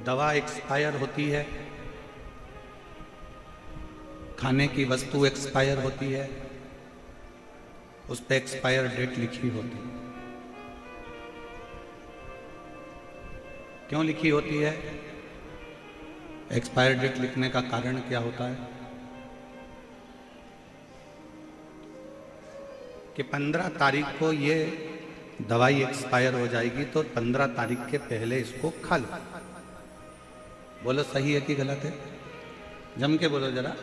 दवा एक्सपायर होती है, खाने की वस्तु एक्सपायर होती है, उस पर एक्सपायर डेट लिखी होती है। क्यों लिखी होती है? एक्सपायर डेट लिखने का कारण क्या होता है कि 15 तारीख को ये दवाई एक्सपायर हो जाएगी, तो 15 तारीख के पहले इसको खा लो। बोलो सही है कि गलत है? जम के बोलो जरा।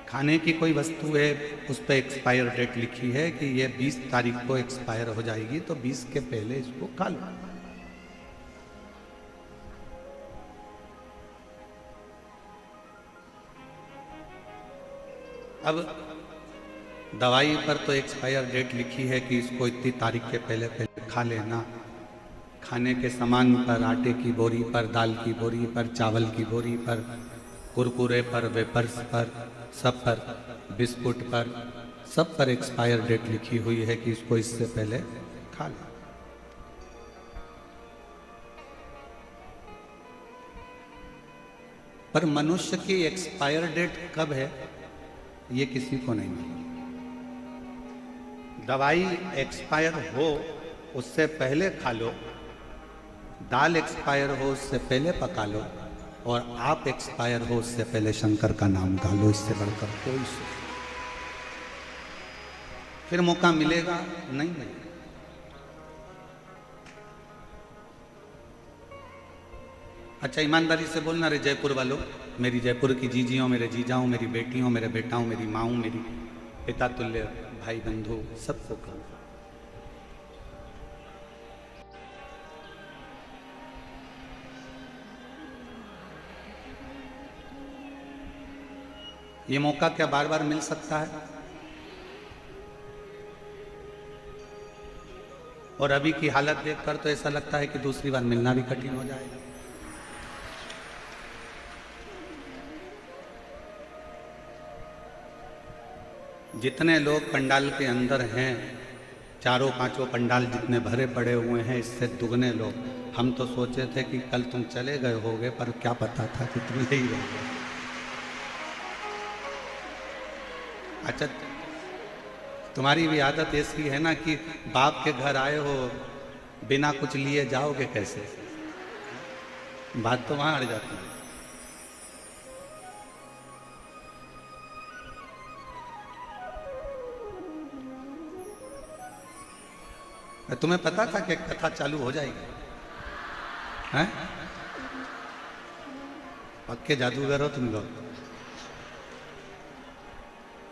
खाने की कोई वस्तु है, उस पर एक्सपायर डेट लिखी है कि ये 20 तारीख को एक्सपायर हो जाएगी, तो 20 के पहले इसको खा लो। अब दवाई पर तो एक्सपायर डेट लिखी है कि इसको इतनी तारीख के पहले खा लेना। खाने के सामान पर, आटे की बोरी पर, दाल की बोरी पर, चावल की बोरी पर, कुरकुरे पर, वेपर्स पर, सब पर, बिस्कुट पर, सब पर एक्सपायर डेट लिखी हुई है कि इसको इससे पहले खा ले। पर मनुष्य की एक्सपायर डेट कब है ये किसी को नहीं मालूम। दवाई एक्सपायर हो उससे पहले खा लो, दाल एक्सपायर हो उससे पहले पका लो, और आप एक्सपायर हो उससे पहले शंकर का नाम गा लो। इससे बढ़कर कोई फिर मौका मिलेगा नहीं मिलेगा। अच्छा ईमानदारी से बोलना रे जयपुर वालों, मेरी जयपुर की जीजियों, मेरे जीजाओं, मेरी बेटियों, मेरे बेटाओं, मेरी माँओं, मेरी पिता तुल्य भाई बंधु, सबको कहूँ, ये मौका क्या बार बार मिल सकता है? और अभी की हालत देखकर तो ऐसा लगता है कि दूसरी बार मिलना भी कठिन हो जाएगा। जितने लोग पंडाल के अंदर हैं, चारों पांचों पंडाल जितने भरे पड़े हुए हैं, इससे दुगने लोग। हम तो सोचे थे कि कल तुम चले गए होगे, पर क्या पता था कि तुम यही रहोगे। अच्छा, तुम्हारी भी आदत ऐसी है ना कि बाप के घर आए हो, बिना कुछ लिए जाओगे कैसे? बात तो वहां अड़ जाती है। तुम्हें पता था कि कथा चालू हो जाएगी? हैं? पक्के जादूगर हो तुम लोग।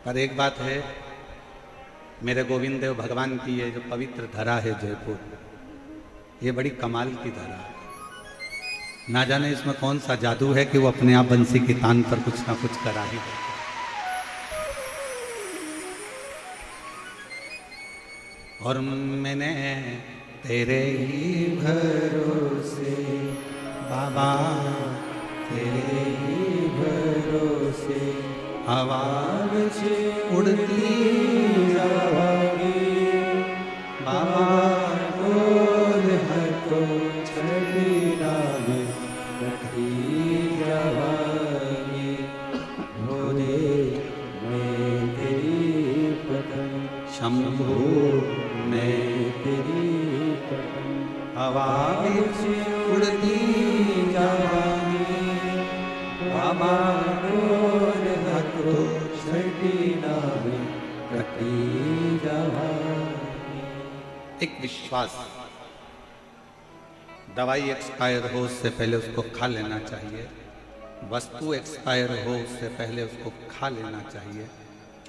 पर एक बात है, मेरे गोविंद देव भगवान की ये जो पवित्र धरा है जयपुर, ये बड़ी कमाल की धरा है। ना जाने इसमें कौन सा जादू है कि वो अपने आप बंसी की तान पर कुछ ना कुछ करा ही दे। और मैंने तेरे ही भरोसे बाबा, तेरे ही भरोसे हवा उड़ती जावागी बाबा, बोल है तो छड़ी नाम रखी जावागी। भोले मैं तेरी पतंग, शंभू मैं तेरी पतंग, हवा उड़ती जावागी बाबा, बोल है तो छड़ी नाम रखी जावागी। एक विश्वास, दवाई एक्सपायर हो उससे पहले उसको खा लेना चाहिए, वस्तु एक्सपायर हो उससे पहले उसको खा लेना चाहिए,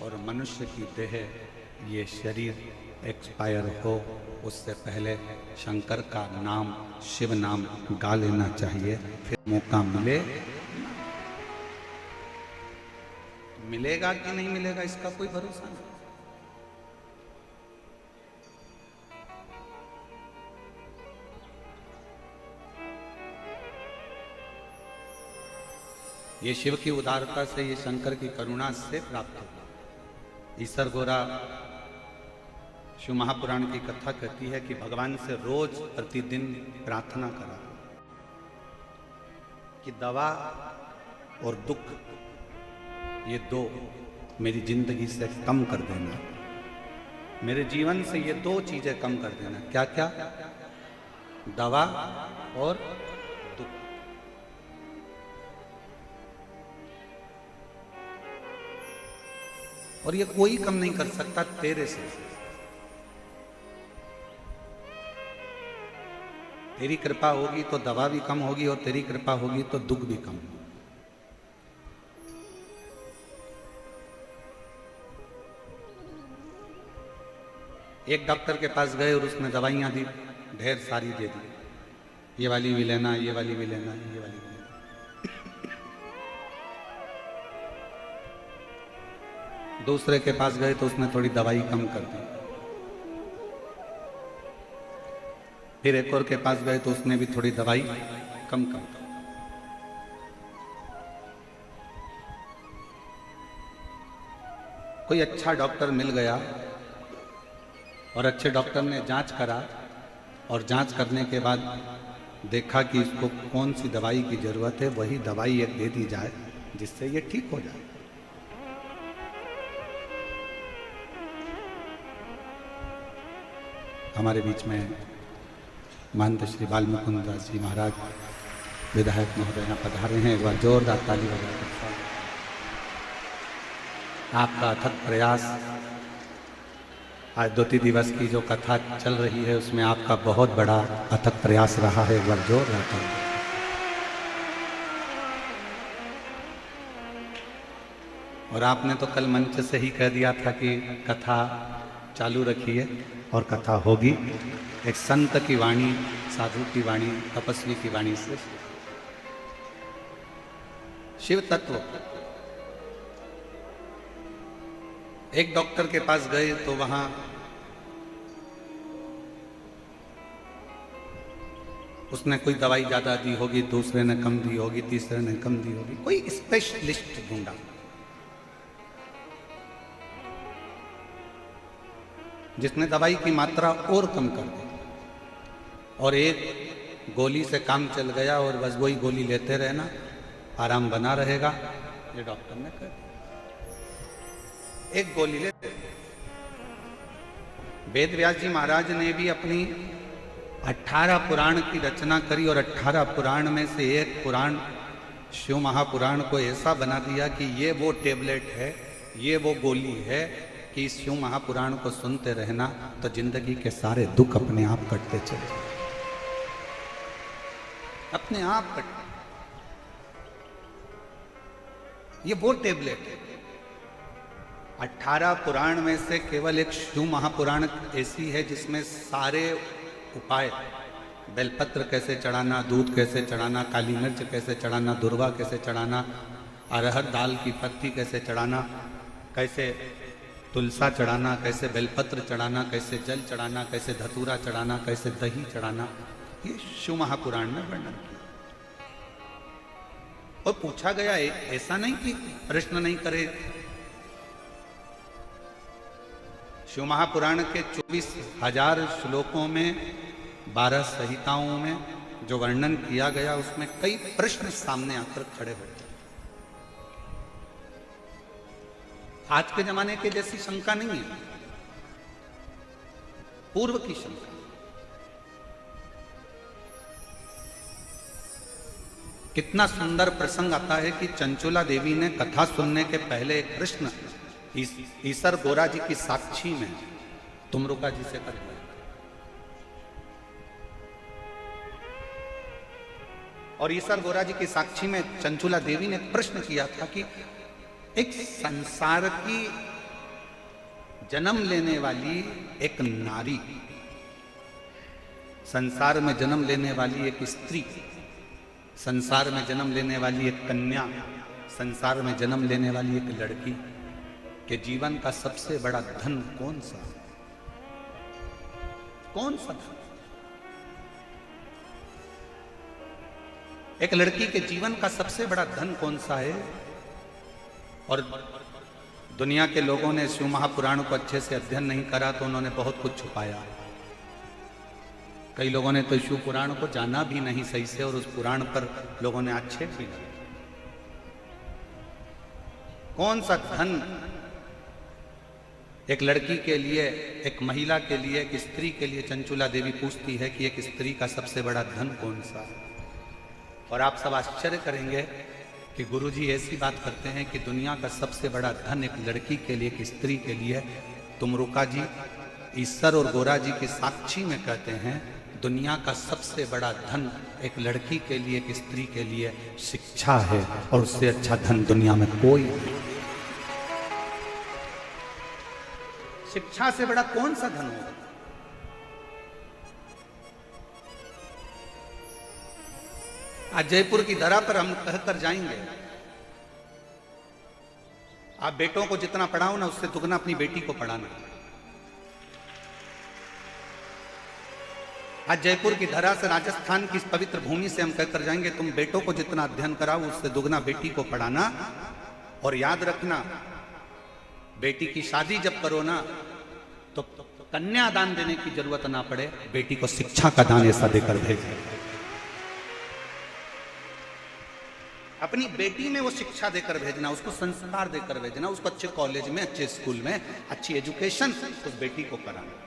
और मनुष्य की देह, ये शरीर एक्सपायर हो उससे पहले शंकर का नाम, शिव नाम गा लेना चाहिए। फिर मौका मिलेगा कि नहीं मिलेगा इसका कोई भरोसा नहीं। ये शिव की उदारता से, ये शंकर की करुणा से प्राप्त होगा। ईसर गोरा शिव महापुराण की कथा कहती है कि भगवान से रोज प्रतिदिन प्रार्थना करा, कि दवा और दुख ये दो मेरी जिंदगी से कम कर देना, मेरे जीवन से ये दो चीजें कम कर देना। क्या क्या? दवा और दुख। और ये कोई कम नहीं कर सकता तेरे से। तेरी कृपा होगी तो दवा भी कम होगी, और तेरी कृपा होगी तो दुख भी कम होगा। एक डॉक्टर के पास गए और उसने दवाइयां दी, ढेर सारी दे दी, ये वाली भी लेना, ये वाली भी लेना, ये वाली भी लेना। दूसरे के पास गए तो उसने थोड़ी दवाई कम कर दी। फिर एक और के पास गए तो उसने भी थोड़ी दवाई कम कर दी। कोई अच्छा डॉक्टर मिल गया और अच्छे डॉक्टर ने जांच करा, और जांच करने के बाद देखा कि इसको कौन सी दवाई की जरूरत है, वही दवाई एक दे दी जाए जिससे ये ठीक हो जाए। हमारे बीच में महंत श्री बाल मुकुंद दास जी महाराज विधायक महोदय यहाँ पधारे हैं। एक बार जोरदार ताली बजाकर आपका अथक प्रयास, आज द्वितीय दिवस की जो कथा चल रही है उसमें आपका बहुत बड़ा अथक प्रयास रहा है। एक बार जोरदार ताली। और आपने तो कल मंच से ही कह दिया था कि कथा चालू रखिए, और कथा होगी। एक संत की वाणी, साधु की वाणी, तपस्वी की वाणी से शिव तत्व। एक डॉक्टर के पास गए तो वहां उसने कोई दवाई ज्यादा दी होगी, दूसरे ने कम दी होगी, तीसरे ने कम दी होगी। कोई स्पेशलिस्ट ढूंढा, जिसने दवाई की मात्रा और कम कर दी, और एक गोली से काम चल गया और बस वही गोली लेते रहना, आराम बना रहेगा, ये डॉक्टर ने कहा। एक गोली ले। वेद व्यास जी महाराज ने भी अपनी 18 पुराण की रचना करी, और 18 पुराण में से एक पुराण शिव महापुराण को ऐसा बना दिया कि ये वो टेबलेट है, ये वो गोली है कि इस शिव महापुराण को सुनते रहना तो जिंदगी के सारे दुख अपने आप कटते चले, अपने आप कटते। ये वो टेबलेट है। 18 पुराण में से केवल एक शिव महापुराण ऐसी है जिसमें सारे उपाय, बेलपत्र कैसे चढ़ाना, दूध कैसे चढ़ाना, काली मिर्च कैसे चढ़ाना, दुर्वा कैसे चढ़ाना, अरहर दाल की पत्ती कैसे चढ़ाना, कैसे तुलसा चढ़ाना, कैसे बेलपत्र चढ़ाना, कैसे जल चढ़ाना, कैसे धतूरा चढ़ाना, कैसे दही चढ़ाना, ये शिव महापुराण में वर्णन किया। और पूछा गया, ऐसा नहीं कि प्रश्न नहीं करे। शिव महापुराण के 24,000 श्लोकों में, 12 संहिताओं में जो वर्णन किया गया उसमें कई प्रश्न सामने आकर खड़े होते। आज के जमाने के जैसी शंका नहीं है, पूर्व की शंका। कितना सुंदर प्रसंग आता है कि चंचुला देवी ने कथा सुनने के पहले एक प्रश्न ईसर गोरा जी की साक्षी में तुमरुका जी से कर। और ईसर गोरा जी की साक्षी में चंचुला देवी ने प्रश्न किया था कि एक संसार की जन्म लेने वाली एक नारी, संसार में जन्म लेने वाली एक स्त्री, संसार में जन्म लेने वाली एक कन्या, संसार में जन्म लेने वाली एक लड़की के जीवन का सबसे बड़ा धन कौन सा? कौन सा धन? एक लड़की के जीवन का सबसे बड़ा धन कौन सा है? और दुनिया के लोगों ने शिव महापुराण को अच्छे से अध्ययन नहीं करा तो उन्होंने बहुत कुछ छुपाया। कई लोगों ने तो शिव पुराण को जाना भी नहीं सही से और उस पुराण पर लोगों ने आक्षेप भी लगाया। कौन सा धन एक लड़की के लिए, एक महिला के लिए, एक स्त्री के लिए, चंचुला देवी पूछती है कि एक स्त्री का सबसे बड़ा धन कौन सा है? और आप सब आश्चर्य करेंगे कि गुरुजी ऐसी बात करते हैं कि दुनिया का सबसे बड़ा धन एक लड़की के लिए, एक स्त्री के लिए, तुमरुका जी ईश्वर और गोरा जी के साक्षी में कहते हैं दुनिया का सबसे बड़ा धन एक लड़की के लिए, एक स्त्री के लिए शिक्षा है, और उससे अच्छा धन दुनिया में कोई नहीं। शिक्षा से बड़ा कौन सा धन होगा? आज जयपुर की धरा पर हम कहकर जाएंगे, आप बेटों को जितना पढ़ाओ ना उससे दुगना अपनी बेटी को पढ़ाना। आज जयपुर की धरा से, राजस्थान की इस पवित्र भूमि से हम कहकर जाएंगे तुम बेटों को जितना अध्ययन कराओ उससे दुगना बेटी को पढ़ाना। और याद रखना, बेटी की शादी जब करो ना तो कन्यादान देने की जरूरत ना पड़े, बेटी को शिक्षा का दान ऐसा देकर भेजें। अपनी बेटी में वो शिक्षा देकर भेजना, उसको संस्कार देकर भेजना, उसको अच्छे कॉलेज में, अच्छे स्कूल में अच्छी एजुकेशन उस बेटी को कराना।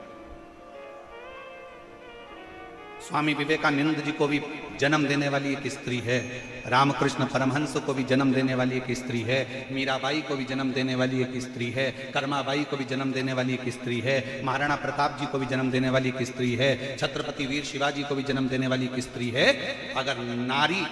स्वामी विवेकानंद जी को भी जन्म देने वाली एक स्त्री है, रामकृष्ण परमहंस को भी जन्म देने वाली एक स्त्री है, मीराबाई को भी जन्म देने वाली एक स्त्री है, कर्माबाई को भी जन्म देने वाली एक स्त्री है, महाराणा प्रताप जी को भी जन्म देने वाली एक स्त्री है, छत्रपति वीर शिवाजी को भी जन्म देने वाली एक स्त्री है। अगर नारी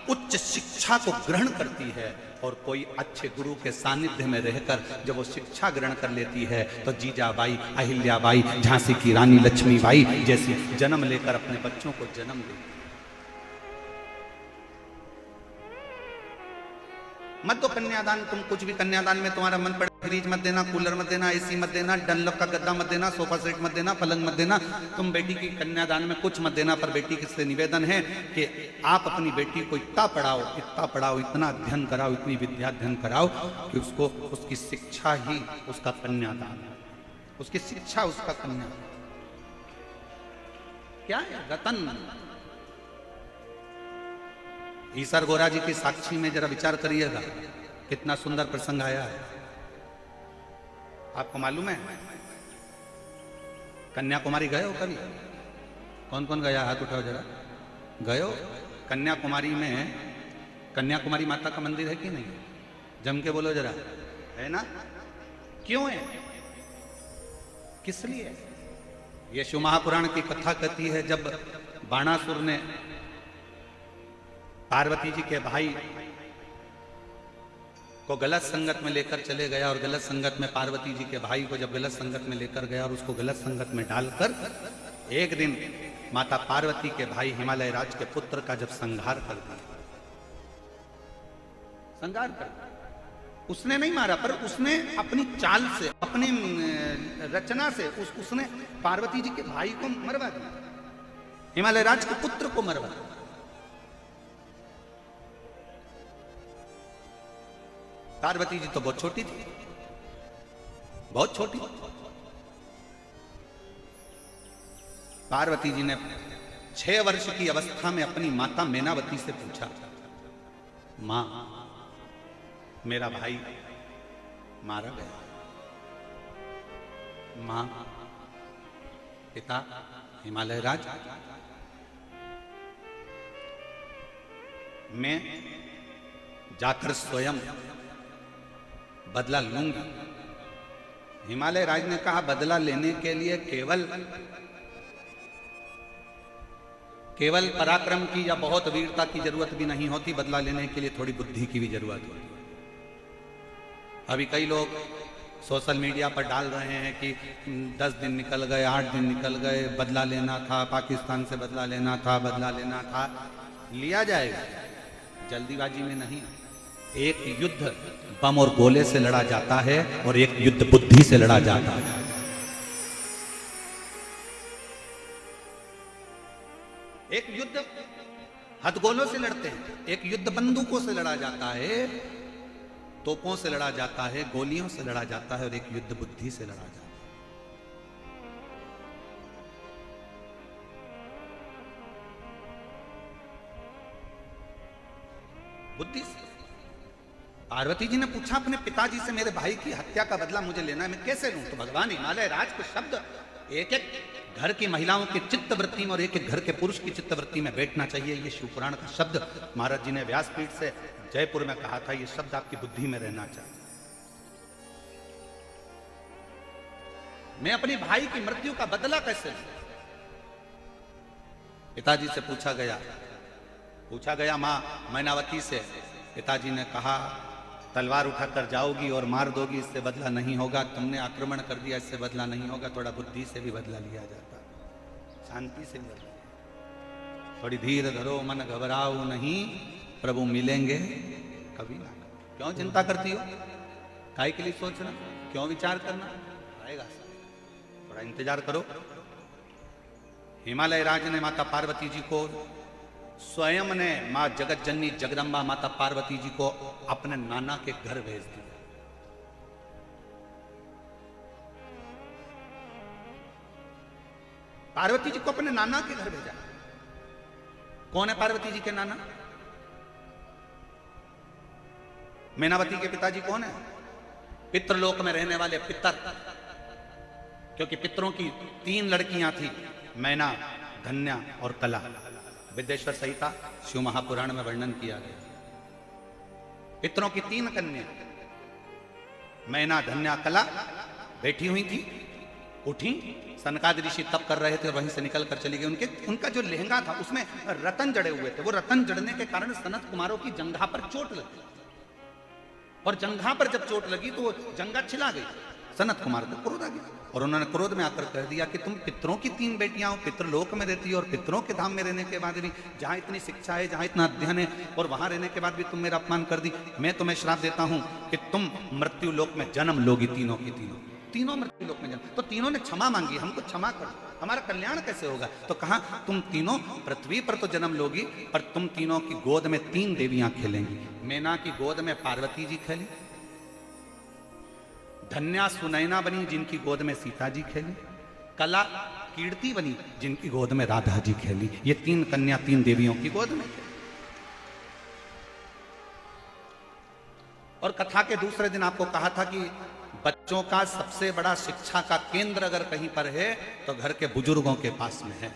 उच्च शिक्षा को ग्रहण करती है और कोई अच्छे गुरु के सानिध्य में रहकर जब वो शिक्षा ग्रहण कर लेती है तो जीजाबाई, अहिल्याबाई, झांसी की रानी लक्ष्मीबाई जैसी जन्म लेकर अपने बच्चों को जन्म देती है। मत दो कन्यादान, तुम कुछ भी कन्यादान में तुम्हारा मन पड़े, फ्रिज मत देना, कूलर मत देना, एसी मत देना, डनलप का गद्दा मत देना, सोफा सेट मत देना, पलंग मत देना, तुम बेटी की कन्यादान में कुछ मत देना। पर बेटी से निवेदन है कि आप अपनी बेटी को इतना पढ़ाओ, इतना अध्ययन कराओ, इतनी विद्या अध्ययन कराओ कि उसको, उसकी शिक्षा ही उसका कन्यादान है, उसकी शिक्षा उसका कन्यादान। क्या है रतन? ईश्वर गोरा जी की साक्षी में जरा विचार करिएगा, कितना सुंदर प्रसंग आया है। आपको मालूम है कन्याकुमारी गए हो कभी? कौन कौन गया? हाथ उठाओ जरा। गए हो? कन्याकुमारी में कन्याकुमारी माता का मंदिर है कि नहीं? जम के बोलो जरा। है ना? क्यों है? किस लिए? ये शिव महापुराण की कथा कहती है जब बाणासुर ने पार्वती जी के भाई को गलत संगत में लेकर चले गया, और गलत संगत में पार्वती जी के भाई को जब गलत संगत में लेकर गया और उसको गलत संगत में डालकर एक दिन माता पार्वती के भाई हिमालय राज के पुत्र का जब संहार कर दिया, उसने नहीं मारा पर उसने अपनी चाल से, अपनी रचना से उसने पार्वती जी के भाई को मरवा दिया, हिमालय राज के पुत्र को मरवा दिया। पार्वती जी तो बहुत छोटी थी, बहुत छोटी। पार्वती जी ने 6 वर्ष की अवस्था में अपनी माता मैनावती से पूछा, मां मेरा भाई मारा गया। मां, पिता हिमालय राज, मैं जाकर स्वयं बदला लूंगी। हिमालय राज ने कहा बदला लेने के लिए केवल पराक्रम की या बहुत वीरता की जरूरत भी नहीं होती, बदला लेने के लिए थोड़ी बुद्धि की भी जरूरत होती है। अभी कई लोग सोशल मीडिया पर डाल रहे हैं कि 10 दिन निकल गए, 8 दिन निकल गए, बदला लेना था, पाकिस्तान से बदला लेना था, बदला लेना था। लिया जाएगा, जल्दीबाजी में नहीं। एक युद्ध बम और गोले से लड़ा जाता है और एक युद्ध बुद्धि से लड़ा जाता है। एक युद्ध हथगोलों से लड़ते हैं, एक युद्ध बंदूकों से लड़ा जाता है, तोपों से लड़ा जाता है, गोलियों से लड़ा जाता है, और एक युद्ध बुद्धि से लड़ा जाता है। बुद्धि से। पार्वती जी ने पूछा अपने पिताजी से, मेरे भाई की हत्या का बदला मुझे लेना है, मैं कैसे लूं? तो भगवान हिमालय राज के शब्द एक एक घर की महिलाओं की चित्त वृत्ति में और एक एक घर के पुरुष की चित्त वृत्ति में बैठना चाहिए। ये शिवपुराण का शब्द महाराज जी ने व्यासपीठ से जयपुर में कहा था। ये शब्द आपकी बुद्धि में रहना चाहिए। मैं अपने भाई की मृत्यु का बदला कैसे लूं? पिताजी से पूछा गया मां मैनावती से। पिताजी ने कहा, तलवार उठाकर जाओगी और मार दोगी, इससे बदला नहीं होगा। तुमने आक्रमण कर दिया, इससे बदला नहीं होगा। थोड़ा बुद्धि से भी बदला लिया जाता, शांति से भी बदला। थोड़ी धीर धरो, मन घबराओ नहीं, प्रभु मिलेंगे कभी ना। क्यों चिंता करती हो? काय के लिए सोचना? क्यों विचार करना? आएगा, थोड़ा इंतजार करो। हिमालय राज ने माता पार्वती जी को, स्वयं ने मां जगत जननी जगदम्बा माता पार्वती जी को अपने नाना के घर भेज दिया। पार्वती जी को अपने नाना के घर भेजा। कौन है पार्वती जी के नाना? मैनावती के पिताजी कौन है? पितृलोक में रहने वाले पितर, क्योंकि पितरों की 3 लड़कियां थी, मैना, धन्या और कला। विद्येश्वर संहिता शिव महापुराण में वर्णन किया गया। पितरों की 3 कन्या, मैना, धन्या, कला बैठी हुई थी। उठी, सनकादि ऋषि तप कर रहे थे, वहीं से निकल कर चली गई। उनका जो लहंगा था उसमें रतन जड़े हुए थे। वो रतन जड़ने के कारण सनत कुमारों की जंघा पर चोट लगी, और जंघा पर जब चोट लगी तो वो जंघा छिला गई। सनत कुमार को क्रोध आ गया और उन्होंने क्रोध में आकर कह दिया कि तुम पितरों की 3 बेटियां हो, पितृलोक में रहती हो, और पितरों के धाम में रहने के बाद भी, जहां इतनी शिक्षा है, जहां इतना अध्ययन है, और वहां रहने के बाद भी तुम मेरा अपमान कर दी। मैं तुम्हें श्राप देता हूं कि तुम मृत्यु लोक में जन्म लोगी, तीनों की तीनों मृत्यु लोक में जन्म। तो तीनों ने क्षमा मांगी, हमको क्षमा कर, हमारा कल्याण कैसे होगा? तो कहा, तुम तीनों पृथ्वी पर तो जन्म लोगी, पर तुम तीनों की गोद में 3 देवियां खेलेंगी। मैना की गोद में पार्वती जी खेली, धन्या सुनैना बनी, जिनकी गोद में सीता जी खेली, कला कीर्ति बनी, जिनकी गोद में राधा जी खेली। ये 3 कन्या 3 देवियों की गोद में। और कथा के दूसरे दिन आपको कहा था कि बच्चों का सबसे बड़ा शिक्षा का केंद्र अगर कहीं पर है तो घर के बुजुर्गों के पास में है।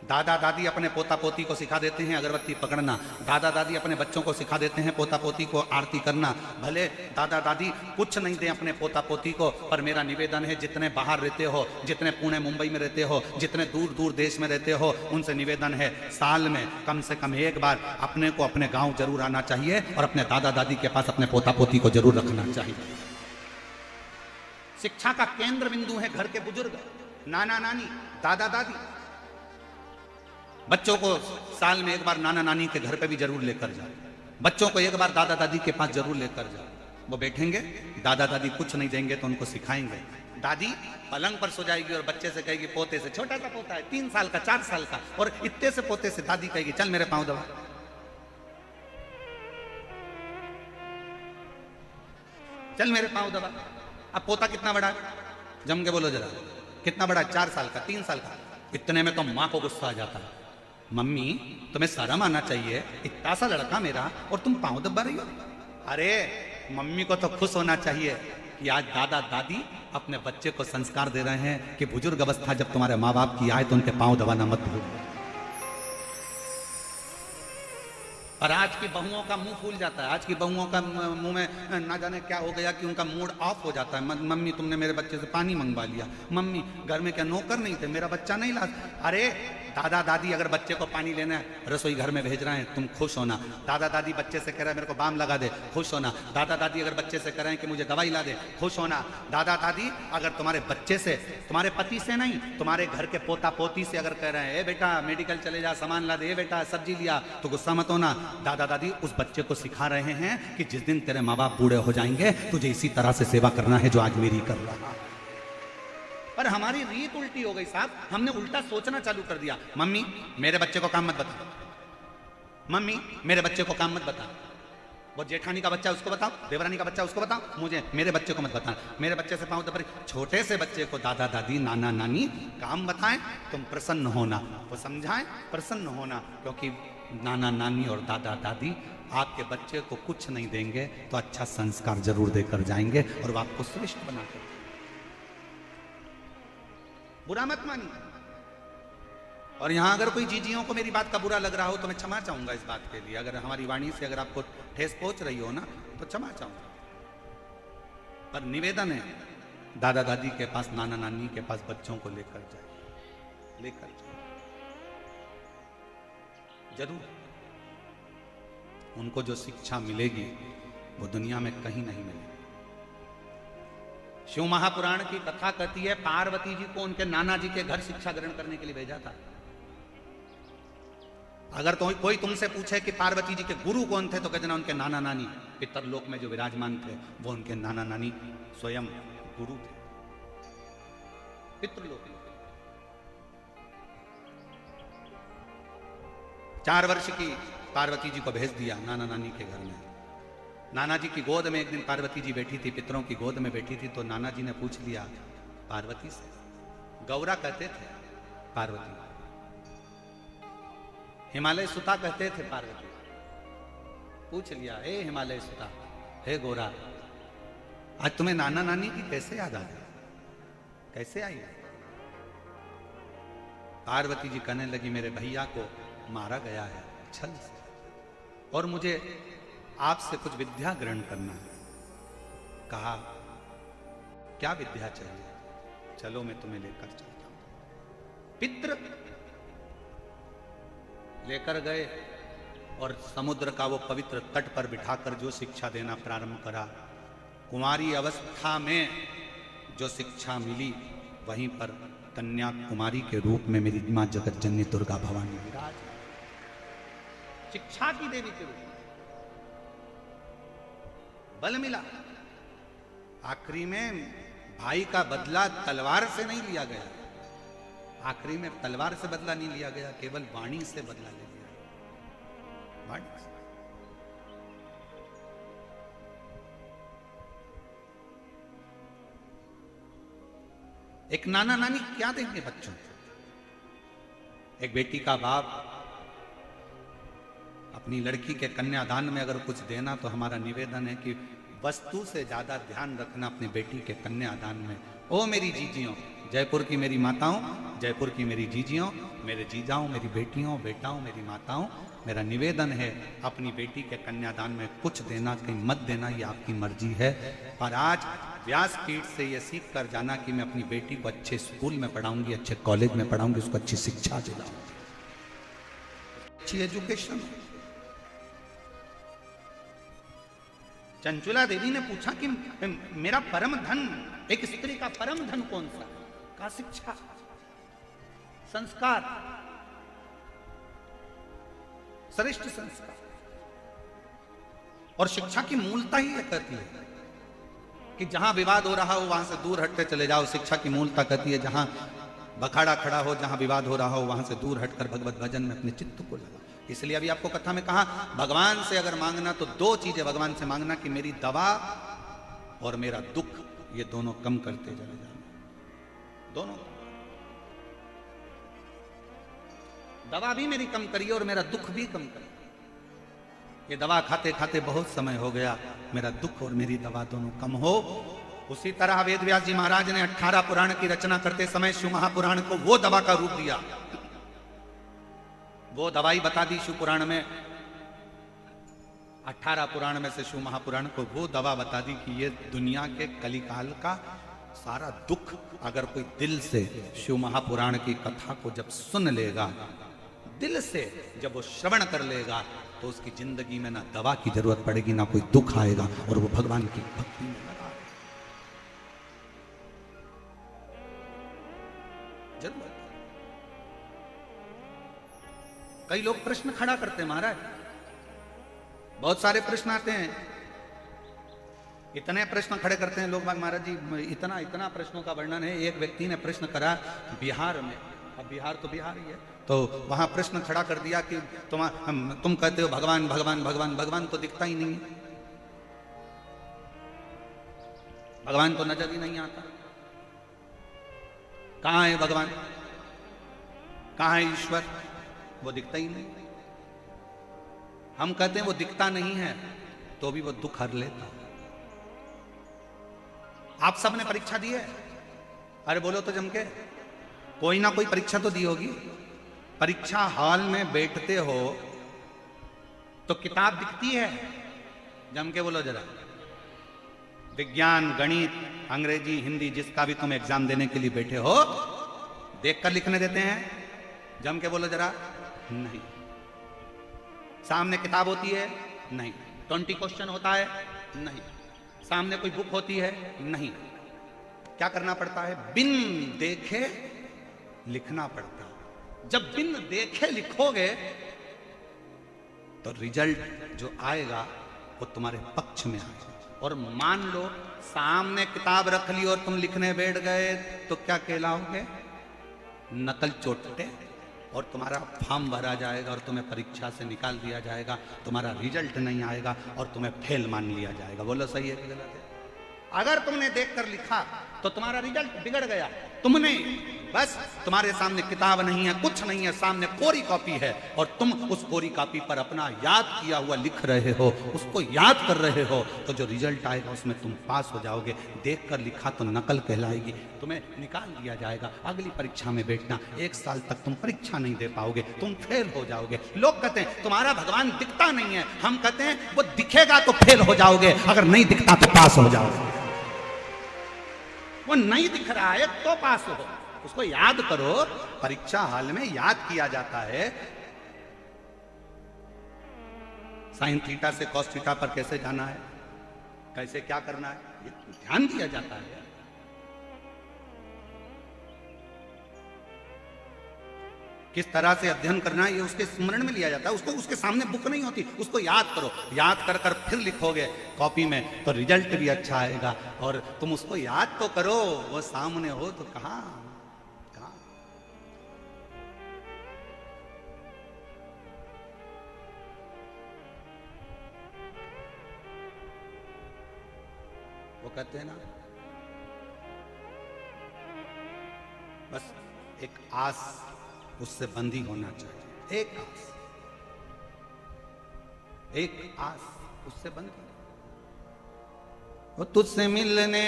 दादा दादी अपने पोता पोती को सिखा देते हैं अगरबत्ती पकड़ना। दादा दादी अपने बच्चों को सिखा देते हैं पोता पोती को आरती करना। भले दादा दादी कुछ नहीं दें अपने पोता पोती को, पर मेरा निवेदन है, जितने बाहर रहते हो, जितने पुणे मुंबई में रहते हो, जितने दूर दूर देश में रहते हो, उनसे निवेदन है, साल में कम से कम एक बार अपने को अपने गाँव जरूर आना चाहिए और अपने दादा दादी के पास अपने पोता पोती को जरूर रखना चाहिए। शिक्षा का केंद्र बिंदु है घर के बुजुर्ग, नाना नानी, दादा दादी। बच्चों को साल में एक बार नाना नानी के घर पे भी जरूर लेकर जाओ। बच्चों को एक बार दादा दादी के पास जरूर लेकर जाओ। वो बैठेंगे, दादा दादी कुछ नहीं देंगे तो उनको सिखाएंगे। दादी पलंग पर सो जाएगी और बच्चे से कहेगी, पोते से, छोटा सा पोता है 3 साल का 4 साल का, और इतने से पोते से दादी कहेगी, चल मेरे पांव दबा, चल मेरे पांव दबा। अब पोता कितना बड़ा है? जम के बोलो जरा, कितना बड़ा है? 4 साल का, 3 साल का। इतने में तो माँ को गुस्सा आ जाता है, मम्मी तुम्हें शर्म आना चाहिए, इतना सा लड़का मेरा और तुम पांव दबा रही हो। अरे मम्मी को तो खुश होना चाहिए कि आज दादा दादी अपने बच्चे को संस्कार दे रहे हैं कि बुजुर्ग अवस्था जब तुम्हारे माँ बाप की आए तो उनके पांव दबाना मत भूलो। और आज की बहुओं का मुंह फूल जाता है, आज की बहुओं का मुंह में ना जाने क्या हो गया कि उनका मूड ऑफ हो जाता है। मम्मी तुमने मेरे बच्चे से पानी मंगवा लिया, मम्मी घर में क्या नौकर नहीं थे, मेरा बच्चा नहीं ला। अरे दादा दादी अगर बच्चे को पानी लेना है, रसोई घर में भेज रहे हैं, तुम खुश होना। दादा दादी बच्चे से कह रहे हैं मेरे को बाम लगा दे, खुश होना। दादा दादी अगर बच्चे से कह रहे हैं कि मुझे दवाई ला दे, खुश होना। दादा दादी अगर तुम्हारे बच्चे से, तुम्हारे पति से नहीं, तुम्हारे घर के पोता पोती से अगर कह रहे हैं, ए बेटा मेडिकल चले जा, सामान ला दे, ए बेटा सब्जी लिया, तो गुस्सा मत होना। दादा दादी उस बच्चे को सिखा रहे हैं कि जिस दिन तेरे माँ बाप बूढ़े हो जाएंगे तुझे इसी तरह से सेवा करना है जो आज मेरी कर रहा। पर हमारी रीत उल्टी हो गई साहब, हमने उल्टा सोचना चालू कर दिया। मम्मी मेरे बच्चे को काम मत बता, मम्मी मेरे बच्चे को काम मत बता। वो जेठानी का बच्चा उसको बताओ, देवरानी का बच्चा उसको बताओ, मुझे मेरे बच्चे को मत बताना। मेरे बच्चे से पाँव दबा। छोटे से बच्चे को दादा दादी नाना नानी काम बताएं, तुम प्रसन्न होना, वो समझाएं, प्रसन्न होना, क्योंकि नाना नानी और दादा दादी आपके बच्चे को कुछ नहीं देंगे तो अच्छा संस्कार जरूर देकर जाएंगे और वो आपको श्रेष्ठ बनाकर, बुरा मत मानिए। और यहां अगर कोई जीजियों को मेरी बात का बुरा लग रहा हो तो मैं क्षमा चाहूंगा इस बात के लिए। अगर हमारी वाणी से अगर आपको ठेस पहुंच रही हो ना तो क्षमा चाहूंगा, पर निवेदन है दादा दादी के पास, नाना नानी के पास बच्चों को लेकर जाए, लेकर जाए जरूर। उनको जो शिक्षा मिलेगी वो दुनिया में कहीं नहीं मिलेगी। शिव महापुराण की कथा कहती है पार्वती जी को उनके नाना जी के घर शिक्षा ग्रहण करने के लिए भेजा था। अगर तो कोई तुमसे पूछे कि पार्वती जी के गुरु कौन थे तो कहते ना उनके नाना नानी, पितरलोक में जो विराजमान थे वो उनके नाना नानी स्वयं गुरु थे पितृलोक में। 4 वर्ष की पार्वती जी को भेज दिया नाना नानी के घर में। नाना जी की गोद में एक दिन पार्वती जी बैठी थी, पितरों की गोद में बैठी थी, तो नाना जी ने पूछ लिया पार्वती से, गौरा कहते थे पार्वती, हिमालय सुता कहते थे पार्वती, पूछ लिया हे हिमालय सुता, हे गौरा, आज तुम्हें नाना नानी की कैसे याद आ गई, कैसे आई? पार्वती जी कहने लगी मेरे भैया को मारा गया है छल से और मुझे आपसे कुछ विद्या ग्रहण करना है। कहा क्या विद्या चाहिए? चलो मैं तुम्हें लेकर चलता हूं। पितृ लेकर गए और समुद्र का वो पवित्र तट पर बिठाकर जो शिक्षा देना प्रारंभ करा। कुमारी अवस्था में जो शिक्षा मिली वहीं पर कन्या कुमारी के रूप में मेरी मां जगत जननी दुर्गा भवानी विराज, शिक्षा की देवी के रूप में बल मिला। आखिरी में भाई का बदला तलवार से नहीं लिया गया, आखिरी में तलवार से बदला नहीं लिया गया, केवल वाणी से बदला ले लिया, वाणी से। एक नाना नानी क्या देंगे बच्चों को? एक बेटी का बाप अपनी लड़की के कन्यादान में अगर कुछ देना तो हमारा निवेदन है कि वस्तु से ज्यादा ध्यान रखना अपनी बेटी के कन्यादान में। ओ मेरी जीजियों, जयपुर की मेरी माताओं, जयपुर की मेरी जीजियों, मेरे जीजाओं, मेरी बेटियों, बेटाओं, मेरी माताओं, मेरा निवेदन है अपनी बेटी के कन्यादान में कुछ देना, कहीं मत देना, ये आपकी मर्जी है। और आज व्यासपीठ से ये सीख कर जाना कि मैं अपनी बेटी को अच्छे स्कूल में पढ़ाऊंगी, अच्छे कॉलेज में पढ़ाऊंगी, उसको अच्छी शिक्षा दिलाऊंगी, अच्छी एजुकेशन। चंचुला देवी ने पूछा कि मेरा परम धन, एक स्त्री का परम धन कौन सा? कहा शिक्षा, संस्कार, श्रेष्ठ संस्कार। और शिक्षा की मूलता ही यह कहती है कि जहां विवाद हो रहा हो वहां से दूर हटते चले जाओ। शिक्षा की मूलता कहती है जहां बखाड़ा खड़ा हो, जहां विवाद हो रहा हो वहां से दूर हटकर भगवत भजन में अपने चित्त को लगाओ। इसलिए अभी आपको कथा में कहा भगवान से अगर मांगना तो 2 चीजें भगवान से मांगना कि मेरी दवा और मेरा दुख, ये दोनों कम करते चले जाना। दोनों दवा भी मेरी कम करिए और मेरा दुख भी कम करिए। ये दवा खाते खाते बहुत समय हो गया, मेरा दुख और मेरी दवा दोनों कम हो। उसी तरह वेद व्यास जी महाराज ने 18 पुराण की रचना करते समय शिव महापुराण को वो दवा का रूप दिया, वो दवाई बता दी शिव पुराण में। 18 पुराण में से शिव महापुराण को वो दवा बता दी कि ये दुनिया के कलिकाल का सारा दुख अगर कोई दिल से शिव महापुराण की कथा को जब सुन लेगा, दिल से जब वो श्रवण कर लेगा, तो उसकी जिंदगी में ना दवा की जरूरत पड़ेगी, ना कोई दुख आएगा और वो भगवान की भक्ति में लगा जरूर। कई लोग प्रश्न खड़ा करते हैं महाराज, बहुत सारे प्रश्न आते हैं, इतने प्रश्न खड़े करते हैं लोग। महाराज जी इतना इतना प्रश्नों का वर्णन है। एक व्यक्ति ने प्रश्न करा बिहार में, अब बिहार तो बिहार ही है, तो वहां प्रश्न खड़ा कर दिया कि तुम कहते हो भगवान भगवान भगवान, भगवान तो दिखता ही नहीं है, भगवान तो नजर ही नहीं आता, कहां है भगवान, कहां है ईश्वर, वो दिखता ही नहीं। हम कहते हैं वो दिखता नहीं है तो भी वो दुख हर लेता। आप सबने परीक्षा दी है? अरे बोलो तो जम के, कोई ना कोई परीक्षा तो दी होगी। परीक्षा हॉल में बैठते हो तो किताब दिखती है? जम के बोलो जरा। विज्ञान, गणित, अंग्रेजी, हिंदी, जिसका भी तुम एग्जाम देने के लिए बैठे हो, देखकर लिखने देते हैं? जम के बोलो जरा। नहीं। सामने किताब होती है? नहीं। 20 क्वेश्चन होता है? नहीं। सामने कोई बुक होती है? नहीं। क्या करना पड़ता है? बिन देखे लिखना पड़ता है। जब बिन देखे लिखोगे तो रिजल्ट जो आएगा वो तुम्हारे पक्ष में आएगा। और मान लो सामने किताब रख ली और तुम लिखने बैठ गए तो क्या कहलाओगे? नकल चोटे। और तुम्हारा फॉर्म भरा जाएगा और तुम्हें परीक्षा से निकाल दिया जाएगा, तुम्हारा रिजल्ट नहीं आएगा और तुम्हें फेल मान लिया जाएगा। बोलो सही है कि गलत है? अगर तुमने देखकर लिखा तो तुम्हारा रिजल्ट बिगड़ गया। तुमने बस, तुम्हारे सामने किताब नहीं है, कुछ नहीं है, सामने कोरी कॉपी है और तुम उस कोरी कॉपी पर अपना याद किया हुआ लिख रहे हो, उसको याद कर रहे हो, तो जो रिजल्ट आएगा उसमें तुम पास हो जाओगे। देखकर लिखा तो नकल कहलाएगी, तुम्हें निकाल दिया जाएगा। अगली परीक्षा में बैठना, 1 साल तक तुम परीक्षा नहीं दे पाओगे, तुम फेल हो जाओगे। लोग कहते हैं तुम्हारा भगवान दिखता नहीं है, हम कहते हैं वो दिखेगा तो फेल हो जाओगे, अगर नहीं दिखता तो पास हो जाओगे। वो नहीं दिख रहा है तो पास हो, उसको याद करो। परीक्षा हाल में याद किया जाता है। साइन थीटा से कॉस थीटा पर कैसे जाना है, कैसे क्या करना है, ये ध्यान दिया जाता है। किस तरह से अध्ययन करना है ये उसके स्मरण में लिया जाता है। उसको उसके सामने बुक नहीं होती, उसको याद करो। याद कर कर फिर लिखोगे कॉपी में तो रिजल्ट भी अच्छा आएगा। और तुम उसको याद तो करो, वो सामने हो तो कहां कहां। वो कहते हैं ना, बस एक आस उससे बंधी होना चाहिए। एक आस उससे बंधी। वो तुझसे मिलने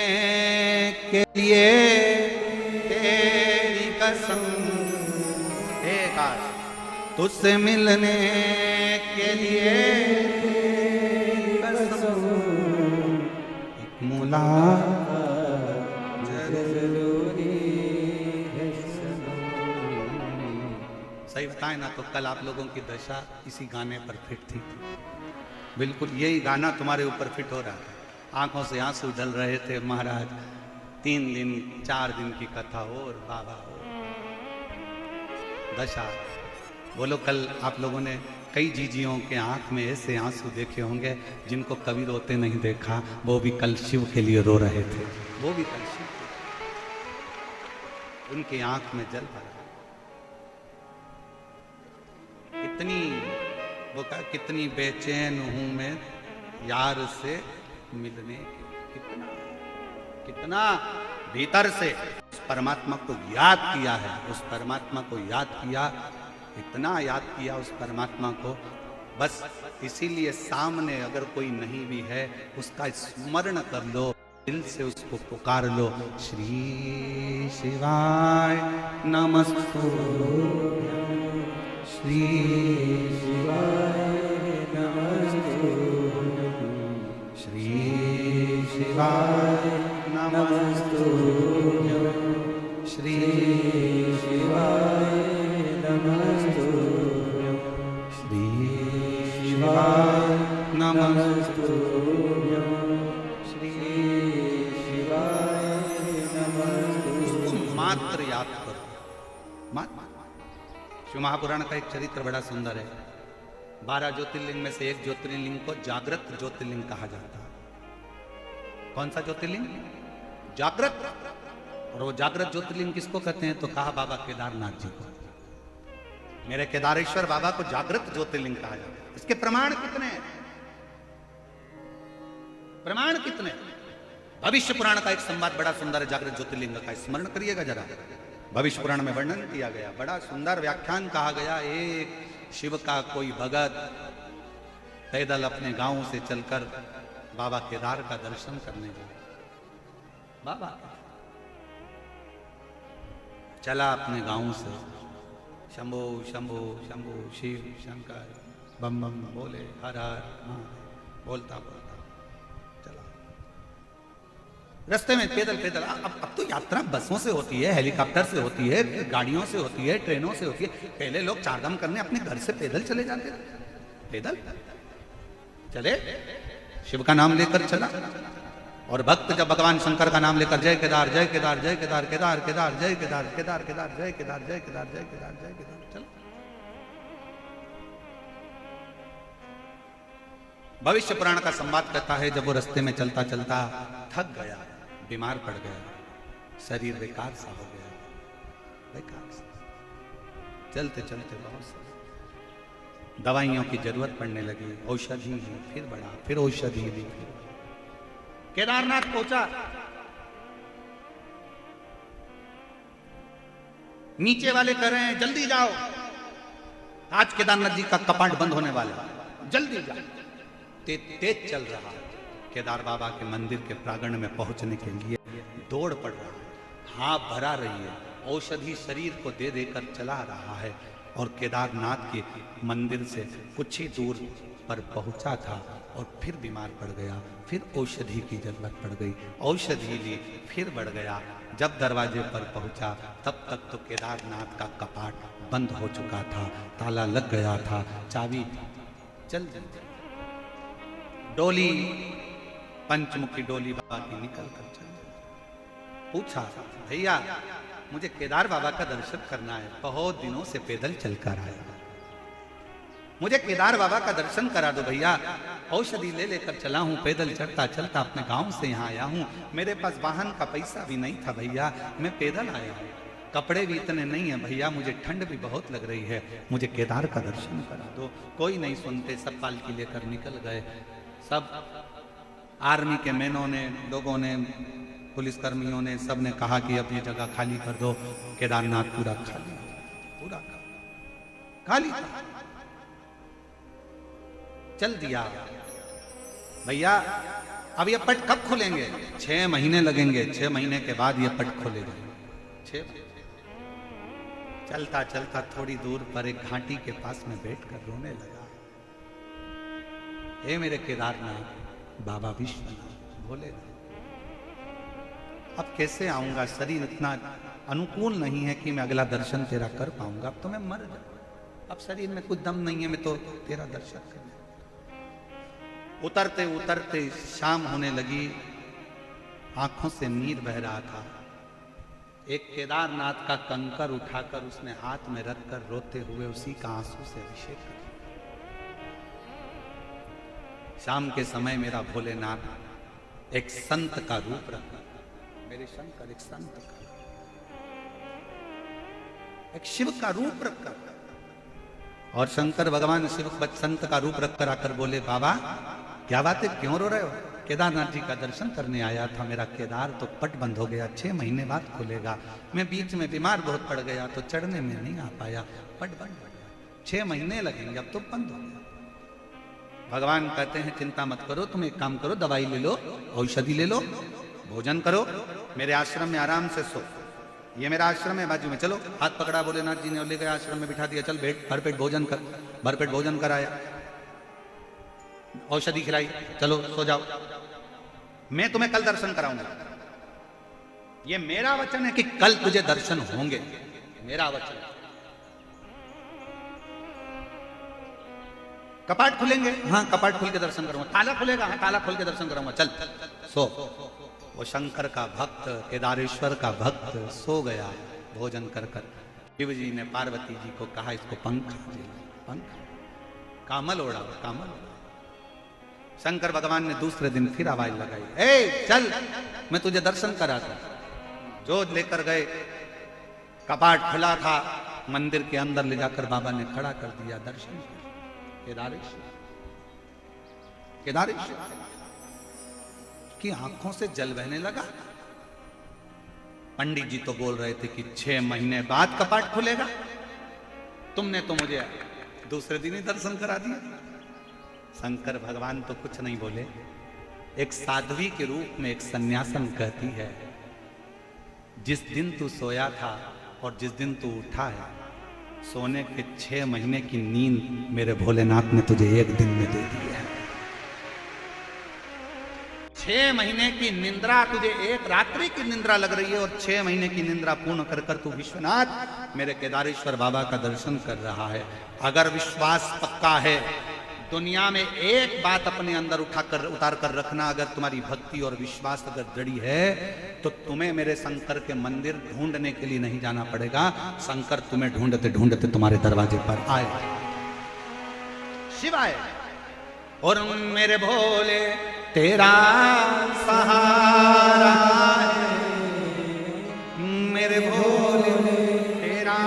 के लिए तेरी कसम, एक आस तुझसे मिलने के लिए तेरी कसम, एक मुलाकात सही बताएं ना तो कल आप लोगों की दशा इसी गाने पर फिट थी। बिल्कुल यही गाना तुम्हारे ऊपर फिट हो रहा था। आंखों से आंसू ढल रहे थे महाराज। 3 दिन 4 दिन की कथा हो और बाबा हो दशा। बोलो कल आप लोगों ने कई जीजियों के आंख में ऐसे आंसू देखे होंगे जिनको कभी रोते नहीं देखा। वो भी कल शिव के लिए रो रहे थे। वो भी कल शिव, उनकी आंख में जल भरा। कितनी वो कहा, कितनी बेचैन हूं मैं यार से मिलने के। कितना कितना भीतर से उस परमात्मा को याद किया है, उस परमात्मा को याद किया, इतना याद किया उस परमात्मा को। बस इसीलिए सामने अगर कोई नहीं भी है उसका स्मरण कर लो, दिल से उसको पुकार लो। श्री शिवाय नमस्तुभ्यं, श्री शिवाय नमस्तुभ्यं, श्री शिवाय नमस्तुभ्यं, श्री शिवाय नमस्तुभ्यं, श्री शिवाय नमस्तुभ्यं, श्री शिवाय नमस्तुभ्यं। उसको मात्र याद करो, मात्र। शिव महापुराण का एक चरित्र बड़ा सुंदर है। 12 ज्योतिर्लिंग में से एक ज्योतिर्लिंग को जागृत ज्योतिर्लिंग कहा जाता है। कौन सा ज्योतिर्लिंग? जागृत। और वो जागृत ज्योतिर्लिंग किसको कहते हैं? तो कहा बाबा केदारनाथ जी को। मेरे केदारेश्वर बाबा को जागृत ज्योतिर्लिंग कहा जाता है। इसके प्रमाण कितने हैं? प्रमाण कितने? भविष्य पुराण का एक संवाद बड़ा सुंदर है जागृत ज्योतिर्लिंग का, स्मरण करिएगा जरा। भविष्य पुराण में वर्णन किया गया, बड़ा सुंदर व्याख्यान कहा गया। एक शिव का कोई भगत पैदल अपने गांव से चलकर बाबा केदार का दर्शन करने गए। बाबा चला अपने गांव से, शंभो शंभो शंभो शिव शंकर बम बम बोले, हर हर महादेव बोलता बोलता चला। रास्ते में पैदल पैदल, अब तो यात्रा बसों से होती है, हेलीकॉप्टर से होती है, गाड़ियों से होती है, ट्रेनों से होती है। पहले लोग चारधाम करने अपने घर से पैदल चले जाते थे। पैदल चले, शिव का नाम लेकर चला। और भक्त जब भगवान शंकर का नाम लेकर जय केदार जय केदार जय केदार केदार केदार जय केदार केदार केदार जय केदार जय केदार जय केदार जय केदार चलो। भविष्य पुराण का संवाद कहता है, जब वो रास्ते में चलता चलता थक गया, बीमार पड़ गया, शरीर बेकार सा हो गया, बेकार सा। चलते चलते बहुत सा दवाइयों की जरूरत पड़ने लगी, औषधि ली, फिर बढ़ा, फिर औषधि ली। केदारनाथ पहुंचा, नीचे वाले कह रहे हैं जल्दी जाओ, आज केदारनाथ जी का कपाट बंद होने वाला, जल्दी जाओ। तेज चल रहा, केदार बाबा के मंदिर के प्रांगण में पहुंचने के लिए दौड़ पड़ रहा है, हाँ भरा रही है, औषधि शरीर को दे देकर चला रहा है। और केदारनाथ के मंदिर से कुछ ही दूर पर पहुंचा था और फिर बीमार पड़ गया, फिर औषधि की जरूरत पड़ गई, औषधि ली, फिर बढ़ गया। जब दरवाजे पर पहुंचा तब तक तो केदारनाथ का कपाट बंद हो चुका था, ताला लग गया था, चाबी चल दी। डोली, पंचमुखी डोली बाबा की निकल कर चल गई। पूछा, भैया मुझे केदार बाबा का दर्शन करना है, बहुत दिनों से पैदल चलकर आया, मुझे केदार बाबा का दर्शन करा दो भैया। औषधि ले लेकर चला हूं, पैदल चलता चलता अपने गांव से यहाँ आया हूं, मेरे पास वाहन का पैसा भी नहीं था भैया, मैं पैदल आया हूं, कपड़े भी इतने नहीं है भैया, मुझे ठंड भी बहुत लग रही है, मुझे केदार का दर्शन करा दो। कोई नहीं सुनते, सब पालकी लेकर निकल गए। सब आर्मी के मैनों ने, लोगों ने, पुलिस कर्मियों ने, सब ने कहा कि अब ये जगह खाली कर दो। केदारनाथ पूरा खाली, पूरा खाली था। चल दिया भैया, अब ये पट कब खुलेंगे? 6 महीने लगेंगे, 6 महीने के बाद ये पट खोलेगा। 6 चलता चलता थोड़ी दूर पर एक घाटी के पास में बैठकर रोने लगा, हे मेरे केदारनाथ बाबा विश्वनाथ भोलेनाथ, अब कैसे आऊंगा? शरीर इतना अनुकूल नहीं है कि मैं अगला दर्शन तेरा कर पाऊंगा, अब तो मैं मर जाऊं, अब शरीर में कुछ दम नहीं है, मैं तो तेरा दर्शन कर। उतरते उतरते शाम होने लगी, आंखों से नीर बह रहा था। एक केदारनाथ का कंकर उठाकर उसने हाथ में रखकर रोते हुए उसी का आंसू से अभिषेक कर। शाम के समय मेरा भोलेनाथ एक संत का रूप रखा, मेरे शंकर एक संत का, एक शिव का रूप रखकर, और शंकर भगवान शिव संत का रूप रखकर आकर बोले, बाबा क्या बात है, क्यों रो रहे हो? केदारनाथ जी का दर्शन करने आया था, मेरा केदार तो पट बंद हो गया, 6 महीने बाद खुलेगा, मैं बीच में बीमार बहुत पड़ गया तो चढ़ने में नहीं आ पाया, पट बंद हो गया, 6 महीने लगेंगे, अब तो बंद हो गया। भगवान कहते हैं चिंता मत करो, तुम एक काम करो, दवाई ले लो, औषधि ले लो, भोजन करो, मेरे आश्रम में आराम से सो, ये मेरा आश्रम है बाजू में, चलो। हाथ पकड़ा भोलेनाथ जी ने और ले गए आश्रम में बिठा दिया, चल बैठ, भरपेट भोजन कर, भरपेट भोजन कराया, औषधि खिलाई, चलो सो जाओ, मैं तुम्हें कल दर्शन कराऊंगा, ये मेरा वचन है कि कल तुझे दर्शन होंगे, मेरा वचन। कपाट खुलेंगे, हाँ कपाट खोल के दर्शन करूंगा, ताला खुलेगा, हाँ ताला खोल के दर्शन करूंगा, चल सो। वो शंकर का भक्त, केदारेश्वर का भक्त सो गया भोजन कर कर। शिव जी ने पार्वती जी को कहा, इसको पंखा दिला, पंखा, कामल ओढ़ा, कामल ओढ़ा। शंकर भगवान ने दूसरे दिन फिर आवाज लगाई, ए चल मैं तुझे दर्शन कराता। जो लेकर गए, कपाट खुला था, मंदिर के अंदर ले जाकर बाबा ने खड़ा कर दिया, दर्शन केदारेश्वर, केदारेश्वर की आंखों से जल बहने लगा। पंडित जी तो बोल रहे थे कि 6 महीने बाद कपाट खुलेगा, तुमने तो मुझे दूसरे दिन ही दर्शन करा दिया। शंकर भगवान तो कुछ नहीं बोले, एक साध्वी के रूप में एक सन्यासन कहती है, जिस दिन तू सोया था और जिस दिन तू उठा है, सोने के 6 महीने की नींद मेरे भोलेनाथ ने तुझे एक दिन में दे दी है। 6 महीने की निंद्रा तुझे एक रात्रि की निंद्रा लग रही है और 6 महीने की निंद्रा पूर्ण कर कर तू विश्वनाथ मेरे केदारेश्वर बाबा का दर्शन कर रहा है। अगर विश्वास पक्का है, दुनिया में एक बात अपने अंदर उतार कर रखना, अगर तुम्हारी भक्ति और विश्वास अगर दृढ़ है तो तुम्हें मेरे शंकर के मंदिर ढूंढने के लिए नहीं जाना पड़ेगा, शंकर तुम्हें ढूंढते ढूंढते तुम्हारे दरवाजे पर आए, शिव आए। और मेरे भोले तेरा सहारा है, मेरे भोले तेरा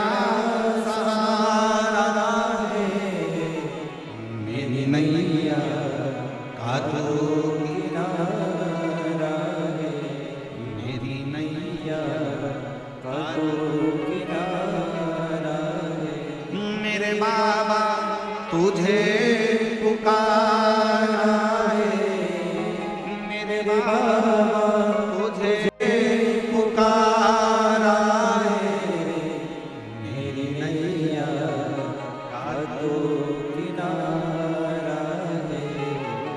सहारा है, मेरी नैया का तू किनारा है, मेरी नैया का तू किनारा है, मेरे बाबा तुझे पुकारा है, मेरे बाबा तुझे पुकारा है, मेरी नैया का तो किनारा है।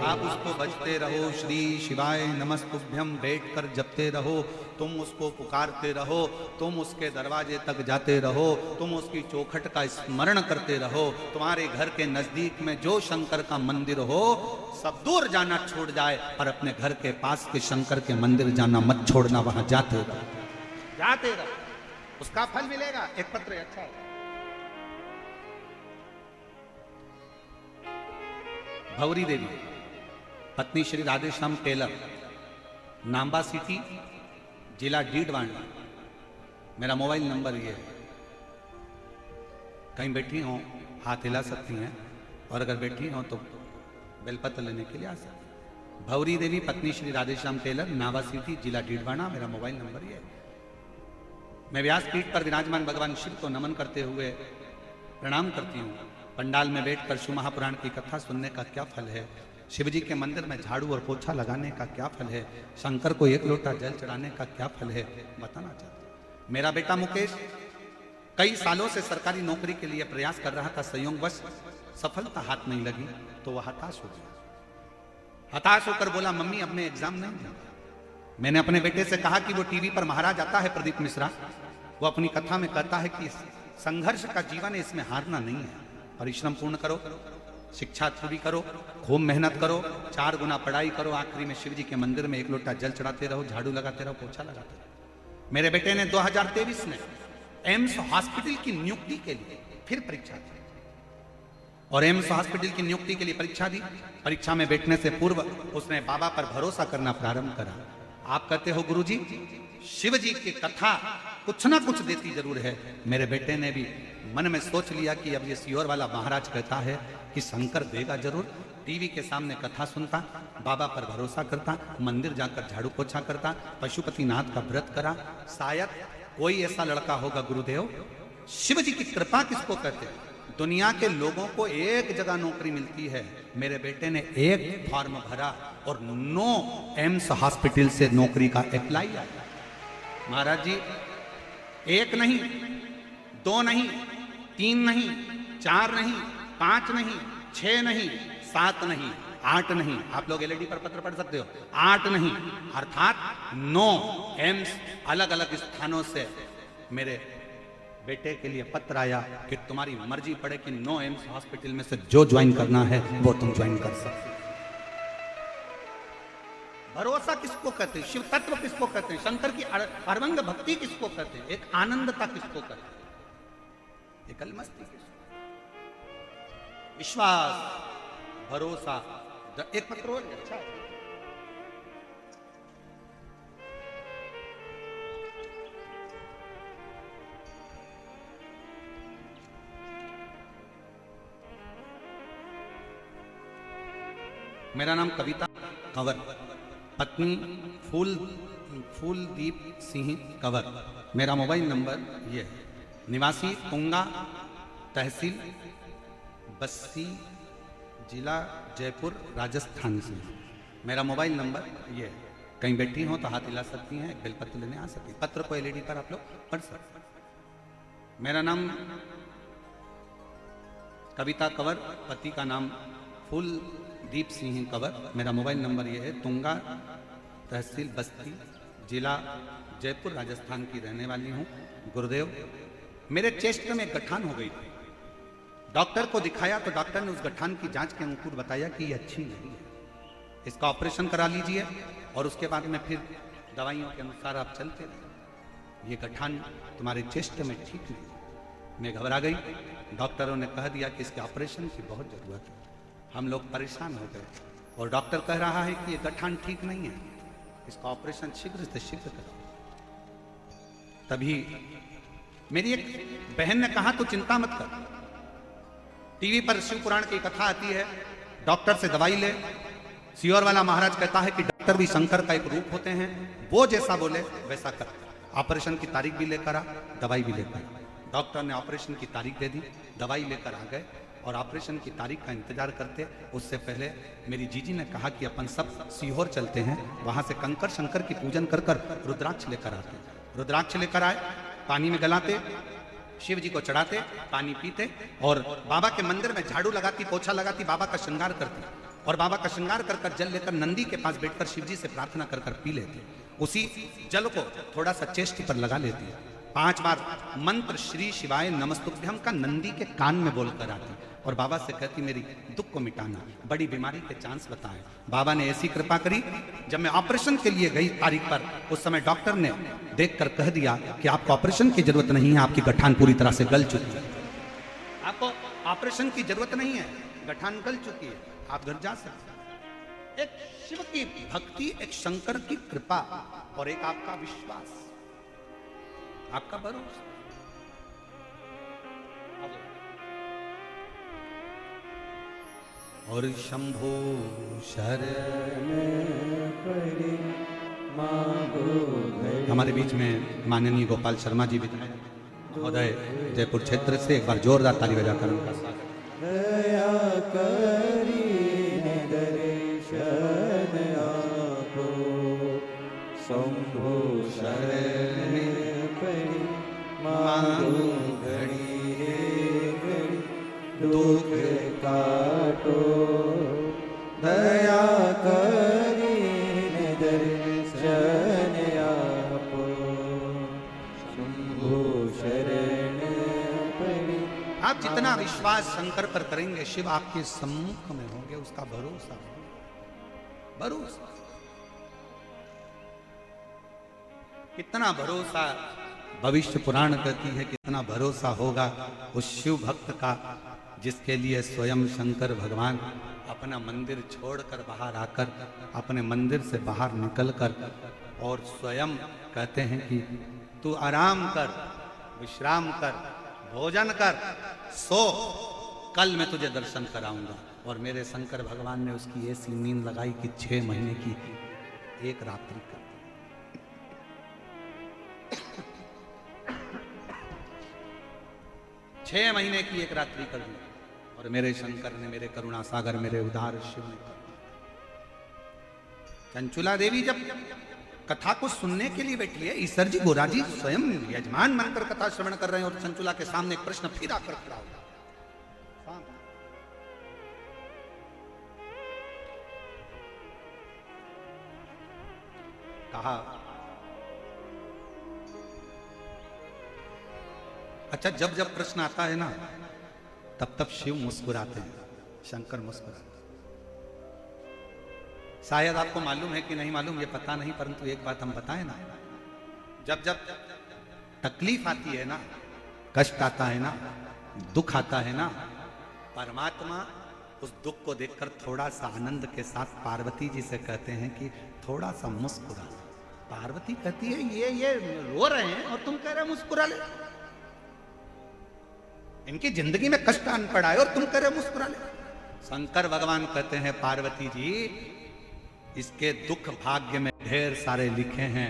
आप उसको बजते रहो, श्री शिवाय नमस्तुभ्यम बैठ कर जपते रहो, तुम उसको पुकारते रहो, तुम उसके दरवाजे तक जाते रहो, तुम उसकी चौखट का स्मरण करते रहो। तुम्हारे घर के नजदीक में जो शंकर का मंदिर हो सब दूर जाना छोड़ जाए, और अपने घर के पास के शंकर के मंदिर जाना मत छोड़ना, वहां जाते रहो, जाते रहो, उसका फल मिलेगा। एक पत्र अच्छा है, भौरी देवी पत्नी श्री राधेश्याम टेलर, नाम्बा सिटी, जिला डीडवाना, मेरा मोबाइल नंबर ये है। कहीं बैठी हो हाथ हिला सकती हैं, और अगर बैठी हो तो बेलपत्र लेने के लिए आ सकती। भौरी देवी पत्नी श्री राधेश्याम टेलर, नाम्बा सिटी, जिला डीडवाना, मेरा मोबाइल नंबर ये है। मैं व्यासपीठ पर विराजमान भगवान शिव को नमन करते हुए प्रणाम करती हूँ। पंडाल में बैठकर शिव महापुराण की कथा सुनने का क्या फल है, शिव जी के मंदिर में झाड़ू और पोछा लगाने का क्या फल है, शंकर को 1 लोटा जल चढ़ाने का क्या फल है, बताना चाहता हूं। मेरा बेटा मुकेश कई सालों से सरकारी नौकरी के लिए प्रयास कर रहा था, संयोगवश सफलता हाथ नहीं लगी तो वह हताश हो गया। हताश होकर बोला, मम्मी अब मैं एग्जाम नहीं दूंगा। मैंने अपने बेटे से कहा कि वो टीवी पर महाराज आता है प्रदीप मिश्रा, वो अपनी कथा में कहता है कि संघर्ष का जीवन है, इसमें हारना नहीं है, परिश्रम पूर्ण करो, शिक्षा पूरी करो, खूब मेहनत करो, 4 गुना पढ़ाई करो, आखिरी में शिव जी के मंदिर में 1 लोटा जल चढ़ाते रहो, झाड़ू लगाते रहो, पोछा लगाते रहो। मेरे बेटे ने 2023 में एम्स हॉस्पिटल की नियुक्ति के लिए फिर परीक्षा दी, और एम्स हॉस्पिटल की नियुक्ति के लिए परीक्षा दी। परीक्षा में बैठने से पूर्व उसने बाबा पर भरोसा करना प्रारंभ करा। आप कहते हो गुरुजी शिव जी की कथा कुछ ना कुछ देती जरूर है। मेरे बेटे ने भी मन में सोच लिया कि अब ये सीहोर वाला महाराज कहता है कि शंकर देगा जरूर। टीवी के सामने कथा सुनता, बाबा पर भरोसा करता, मंदिर जाकर झाड़ू पोछा करता, पशुपतिनाथ का व्रत करा। शायद कोई ऐसा लड़का होगा गुरुदेव, शिव जी की कृपा किसको कहते हैं, दुनिया के लोगों को एक जगह नौकरी मिलती है, मेरे बेटे ने 1 फॉर्म भरा और 9 एम्स हॉस्पिटल से नौकरी का अप्लाई आया। महाराज जी 1 नहीं, 2 नहीं, 3 नहीं, 4 नहीं, 5 नहीं, 6 नहीं, 7 नहीं, 8 नहीं, आप लोग एलईडी पर पत्र पढ़ सकते हो, 8 नहीं, अर्थात 9 एम्स अलग अलग स्थानों से मेरे बेटे के लिए पत्र आया कि तुम्हारी मर्जी पड़े कि 9 एम्स हॉस्पिटल में से जो ज्वाइन करना है वो तुम ज्वाइन कर सकते। भरोसा किसको कहते हैं, शिव तत्व किसको कहते हैं, शंकर की अर्वंग भक्ति किसको कहते हैं, एक आनंदता किसको कहते हैं, एक अलमस्ती किसको, विश्वास, भरोसा। एक पत्र और अच्छा है। मेरा नाम कविता कंवर, पत्नी फूलदीप सिंह कंवर। मेरा मोबाइल नंबर ये है, निवासी तुंगा, तहसील बस्सी जिला जयपुर राजस्थान से। मेरा मोबाइल नंबर ये है, कहीं बैठी हो तो हाथ हिला सकती हैं, एक बेलपत्र लेने आ सकती, पत्र को एलईडी पर आप लोग पढ़ सकते। मेरा नाम कविता कंवर, पति का नाम फूल दीप सिंह कंवर। मेरा मोबाइल नंबर ये है, तुंगा तहसील बस्ती, जिला जयपुर राजस्थान की रहने वाली हूँ। गुरुदेव, मेरे चेस्ट में एक गठान हो गई थी। डॉक्टर को दिखाया तो डॉक्टर ने उस गठान की जांच के अंकुर बताया कि ये अच्छी नहीं है, इसका ऑपरेशन करा लीजिए और उसके बाद में फिर दवाइयों के अनुसार आप चलते रहे। ये गठान तुम्हारे चेस्ट में ठीक नहीं। मैं घबरा गई। डॉक्टरों ने कह दिया कि इसके ऑपरेशन की बहुत ज़रूरत है। हम लोग परेशान हो गए और डॉक्टर कह रहा है कि ये गठान ठीक नहीं है, इसका ऑपरेशन शीघ्र से शीघ्र करो। तभी मेरी एक बहन ने कहा तो चिंता मत कर, टीवी पर शिव पुराण की कथा आती है, डॉक्टर से दवाई ले। सियोर वाला महाराज कहता है कि डॉक्टर भी शंकर का एक रूप होते हैं, वो जैसा बोले वैसा कर। ऑपरेशन की तारीख भी लेकर आ, दवाई भी लेकर आ। डॉक्टर ने ऑपरेशन की तारीख दे दी, दवाई लेकर आ गए और ऑपरेशन की तारीख का इंतजार करते। उससे पहले मेरी जीजी ने कहा कि अपन सब सीहोर चलते हैं, वहां से कंकर शंकर की पूजन कर कर रुद्राक्ष लेकर आते। रुद्राक्ष लेकर आए, पानी में गलाते, शिव जी को चढ़ाते, पानी पीते और बाबा के मंदिर में झाड़ू लगाती, पोछा लगाती, बाबा का श्रृंगार करती और बाबा का श्रृंगार कर कर जल लेकर नंदी के पास बैठकर शिव जी से प्रार्थना कर कर पी लेती। उसी जल को थोड़ा सा चेस्ट पर लगा लेती, 5 बार मंत्र श्री शिवाय नमस्तुभ्यम का नंदी के कान में बोलकर आती और बाबा से कहती मेरी दुख को मिटाना, बड़ी बीमारी के चांस बताएं। बाबा ने ऐसी कृपा करी, जब मैं ऑपरेशन के लिए गई तारीख पर, उस समय डॉक्टर ने देखकर कह दिया कि आपको ऑपरेशन की जरूरत नहीं है, आपकी गठान पूरी तरह से गल चुकी है, आपको ऑपरेशन की जरूरत नहीं है, गठान गल चुकी है, आप घर जा सकते। एक शिव की भक्ति, एक शंकर की कृपा और एक आपका विश्वास, आपका भरोसा। और शंभो शरण पड़े हमारे बीच में माननीय गोपाल शर्मा जी विधायक महोदय जयपुर क्षेत्र से, एक बार जोरदार ताली बजाकर उनका स्वागत। दया करीने दर्शन आपो, शंभो शरण पड़े मांगो घड़ी रे घड़ी, दुख काटो दया करीने दर्शन आपो, शंभो शरण पड़े। आप जितना विश्वास शंकर पर करेंगे, शिव आपके सम्मुख में होंगे, उसका भरोसा भरोसा कितना भरोसा भविष्य पुराण कहती है, कितना भरोसा होगा उस शिव भक्त का जिसके लिए स्वयं शंकर भगवान अपना मंदिर छोड़कर बाहर आकर, अपने मंदिर से बाहर निकलकर और स्वयं कहते हैं कि तू आराम कर, विश्राम कर, भोजन कर, सो, कल मैं तुझे दर्शन कराऊंगा। और मेरे शंकर भगवान ने उसकी ऐसी नींद लगाई कि 6 महीने की एक रात्रि कर। 6 महीने की एक रात्रि कर दी और मेरे शंकर ने, मेरे करुणा सागर, मेरे उदार शिव ने कर दिया। चंचुला देवी जब कथा को सुनने के लिए बैठी है, ईश्वर जी गोरा जी स्वयं यजमान बनकर कथा श्रवण कर रहे हैं और चंचुला के सामने एक प्रश्न फिर आकर खड़ा होगा। कहा अच्छा, जब जब प्रश्न आता है ना, तब तब शिव मुस्कुराते हैं, शंकर मुस्कुराते हैं। शायद आपको मालूम है कि नहीं मालूम, ये पता नहीं, परंतु एक बात हम बताएं ना, जब जब तकलीफ आती है ना, कष्ट आता है ना, दुख आता है ना, परमात्मा उस दुख को देखकर थोड़ा सा आनंद के साथ पार्वती जी से कहते हैं कि थोड़ा सा मुस्कुरा। पार्वती कहती है ये रो रहे हैं और तुम कह रहे हो मुस्कुरा ले, इनकी जिंदगी में कष्ट आन पड़ा है और तुम कह रहे हो मुस्कुरा ले। शंकर भगवान कहते हैं पार्वती जी, इसके दुख भाग्य में ढेर सारे लिखे हैं,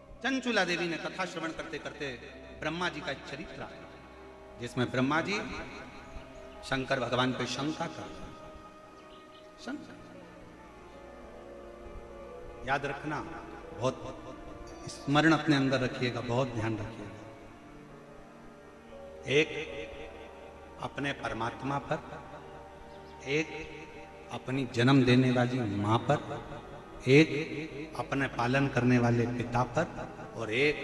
चंचुला देवी ने कथा श्रवण करते करते ब्रह्मा जी का एक चरित्र आया, जिसमें ब्रह्मा जी शंकर भगवान पे शंका कर, शंका याद रखना, बहुत स्मरण अपने अंदर रखिएगा, बहुत ध्यान रखिएगा। एक अपने परमात्मा पर, एक अपनी जन्म देने वाली मां पर, एक अपने पालन करने वाले पिता पर, और एक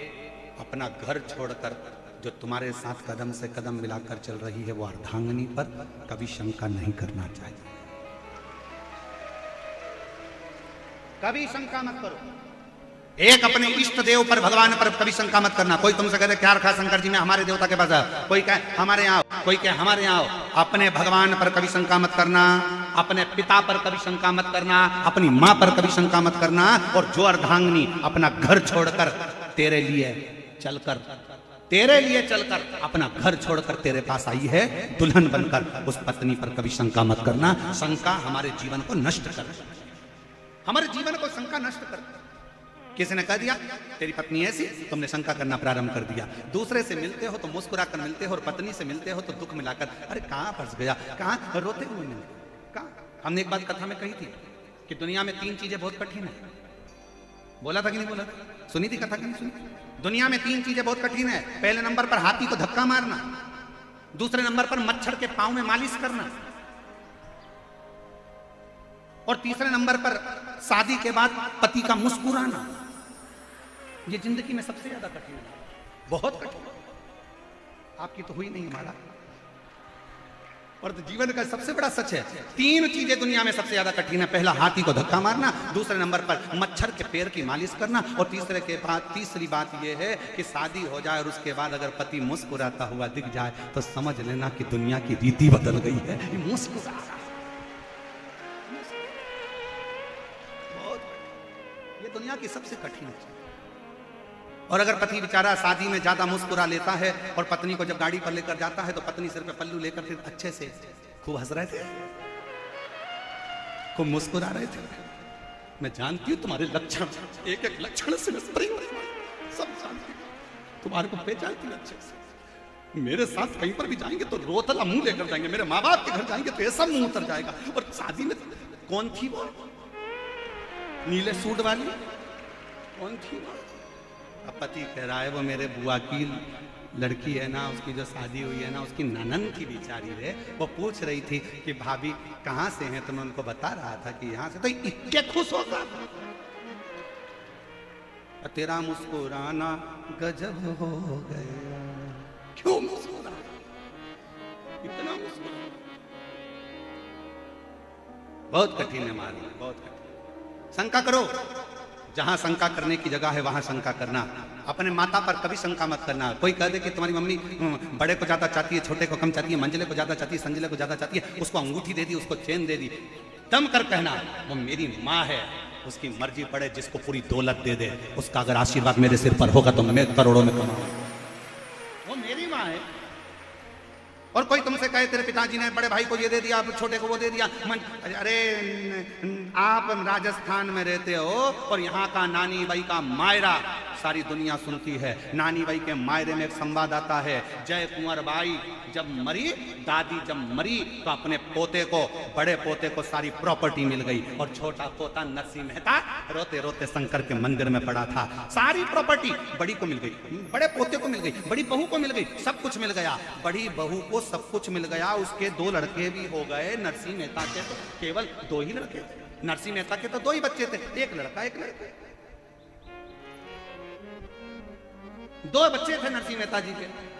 अपना घर छोड़कर जो तुम्हारे साथ कदम से कदम मिलाकर चल रही है वो अर्धांगिनी पर कभी शंका नहीं करना चाहिए। कभी शंका मत करो। एक अपने इष्ट देव पर, भगवान पर कभी शंका मत करना। कोई तुमसे कहते क्या रखा शंकर जी में, हमारे देवता के पास है, कोई कहे हमारे यहाँ आओ, कोई कहे हमारे यहाँ आओ। अपने भगवान पर कभी शंका मत करना, अपने पिता पर कभी शंका मत करना, अपनी मां पर कभी शंका मत करना। और जो अर्धांगिनी अपना घर छोड़कर तेरे लिए चलकर, तेरे लिए चलकर अपना घर छोड़कर तेरे पास आई है दुल्हन बनकर, उस पत्नी पर कभी शंका मत करना। शंका हमारे जीवन को नष्ट कर, हमारे जीवन को शंका नष्ट कर। किसी ने कह दिया तेरी पत्नी ऐसी, तुमने शंका करना प्रारंभ कर दिया। दूसरे से मिलते हो तो मुस्कुराकर मिलते हो, और पत्नी से मिलते हो तो दुख मिलाकर, अरे कहां फंस गया, कहां रोते हुए मिलते, कहां। हमने एक बात कथा में कही थी कि दुनिया में 3 चीजें बहुत कठिन है। बोला था कि नहीं बोला था? सुनी थी कथा कि नहीं सुनी? दुनिया में 3 चीजें बहुत कठिन है। पहले नंबर पर हाथी को धक्का मारना, दूसरे नंबर पर मच्छर के पांव में मालिश करना, और तीसरे नंबर पर शादी के बाद पति का मुस्कुराना। ये जिंदगी में सबसे ज्यादा कठिन है, बहुत कठिन। आपकी तो हुई नहीं हमारा, और तो जीवन का सबसे बड़ा सच है। 3 चीजें दुनिया में सबसे ज्यादा कठिन है। पहला हाथी को धक्का मारना, दूसरे नंबर पर मच्छर के पैर की मालिश करना, और तीसरी बात यह है कि शादी हो जाए और उसके बाद अगर पति मुस्कुराता हुआ दिख जाए तो समझ लेना कि दुनिया की रीति बदल गई है। मुस्कुरा, ये दुनिया की सबसे कठिन चीज। और अगर पति बेचारा शादी में ज्यादा मुस्कुरा लेता है, और पत्नी को जब गाड़ी पर लेकर जाता है तो पत्नी सिर पे पल्लू लेकर फिर अच्छे से खूब हंस रहे थे, खूब मुस्कुरा रहे थे। मैं जानती हूँ तुम्हारे लक्षण, एक एक लक्षण से मैं सब जानती हूँ, तुम्हारे को पहचानती हूँ अच्छे से। मेरे साथ कहीं पर भी जाएंगे तो रोतला मुंह लेकर जाएंगे, मेरे माँ बाप के घर जाएंगे तो ऐसा मुंह उतर जाएगा। और शादी में कौन थी वो नीले सूट वाली, कौन थी वो? अब पति कह रहा है वो मेरे बुआ की लड़की है ना, उसकी जो शादी हुई है ना, उसकी ननन की बेचारी है, वो पूछ रही थी कि भाभी कहाँ से हैं, तो मैं उनको बता रहा था कि यहाँ से। तो इतने खुश होगा, तेरा मुस्कुराना गजब हो गया। क्यों मुस्कुरा, इतना मुस्कुरा? बहुत कठिन है हमारी, बहुत कठिन। शंका करो, जहां शंका करने की जगह है वहां शंका करना। अपने माता पर कभी शंका मत करना। कोई कह दे कि तुम्हारी मम्मी बड़े को ज्यादा चाहती है, छोटे को कम चाहती है, मंजिले को ज्यादा चाहती है, संजिले को ज्यादा चाहती है, उसको अंगूठी दे दी, उसको चेन दे दी, दम कर कहना वो मेरी माँ है, उसकी मर्जी पड़े जिसको पूरी दौलत दे दे, उसका अगर आशीर्वाद मेरे सिर पर होगा तो मैं करोड़ों में कमाऊंगा, वो मेरी माँ है। और कोई तुमसे कहे तेरे पिताजी ने बड़े भाई को ये दे दिया, छोटे को वो दे दिया, अरे आप राजस्थान में रहते हो और यहाँ का नानी बाई का मायरा सारी दुनिया सुनती है। नानी बाई के मायरे में एक संवाद आता है, जय कुंवर बाई जब मरी, दादी जब मरी तो अपने पोते को, बड़े पोते को सारी प्रॉपर्टी मिल गई, और छोटा पोता नरसिंह मेहता रोते रोते शंकर के मंदिर में पड़ा था। सारी प्रॉपर्टी बड़ी को मिल गई, बड़े पोते को मिल गई, बड़ी बहू को मिल गई, सब कुछ मिल गया। बड़ी बहू को सब कुछ मिल गया, उसके 2 लड़के भी हो गए। नरसिंह मेहता के तो केवल 2 ही लड़के थे, नरसिंह मेहता के तो 2 ही बच्चे थे, एक लड़का एक लड़की, 2 बच्चे थे नरसिंह मेहता जी के।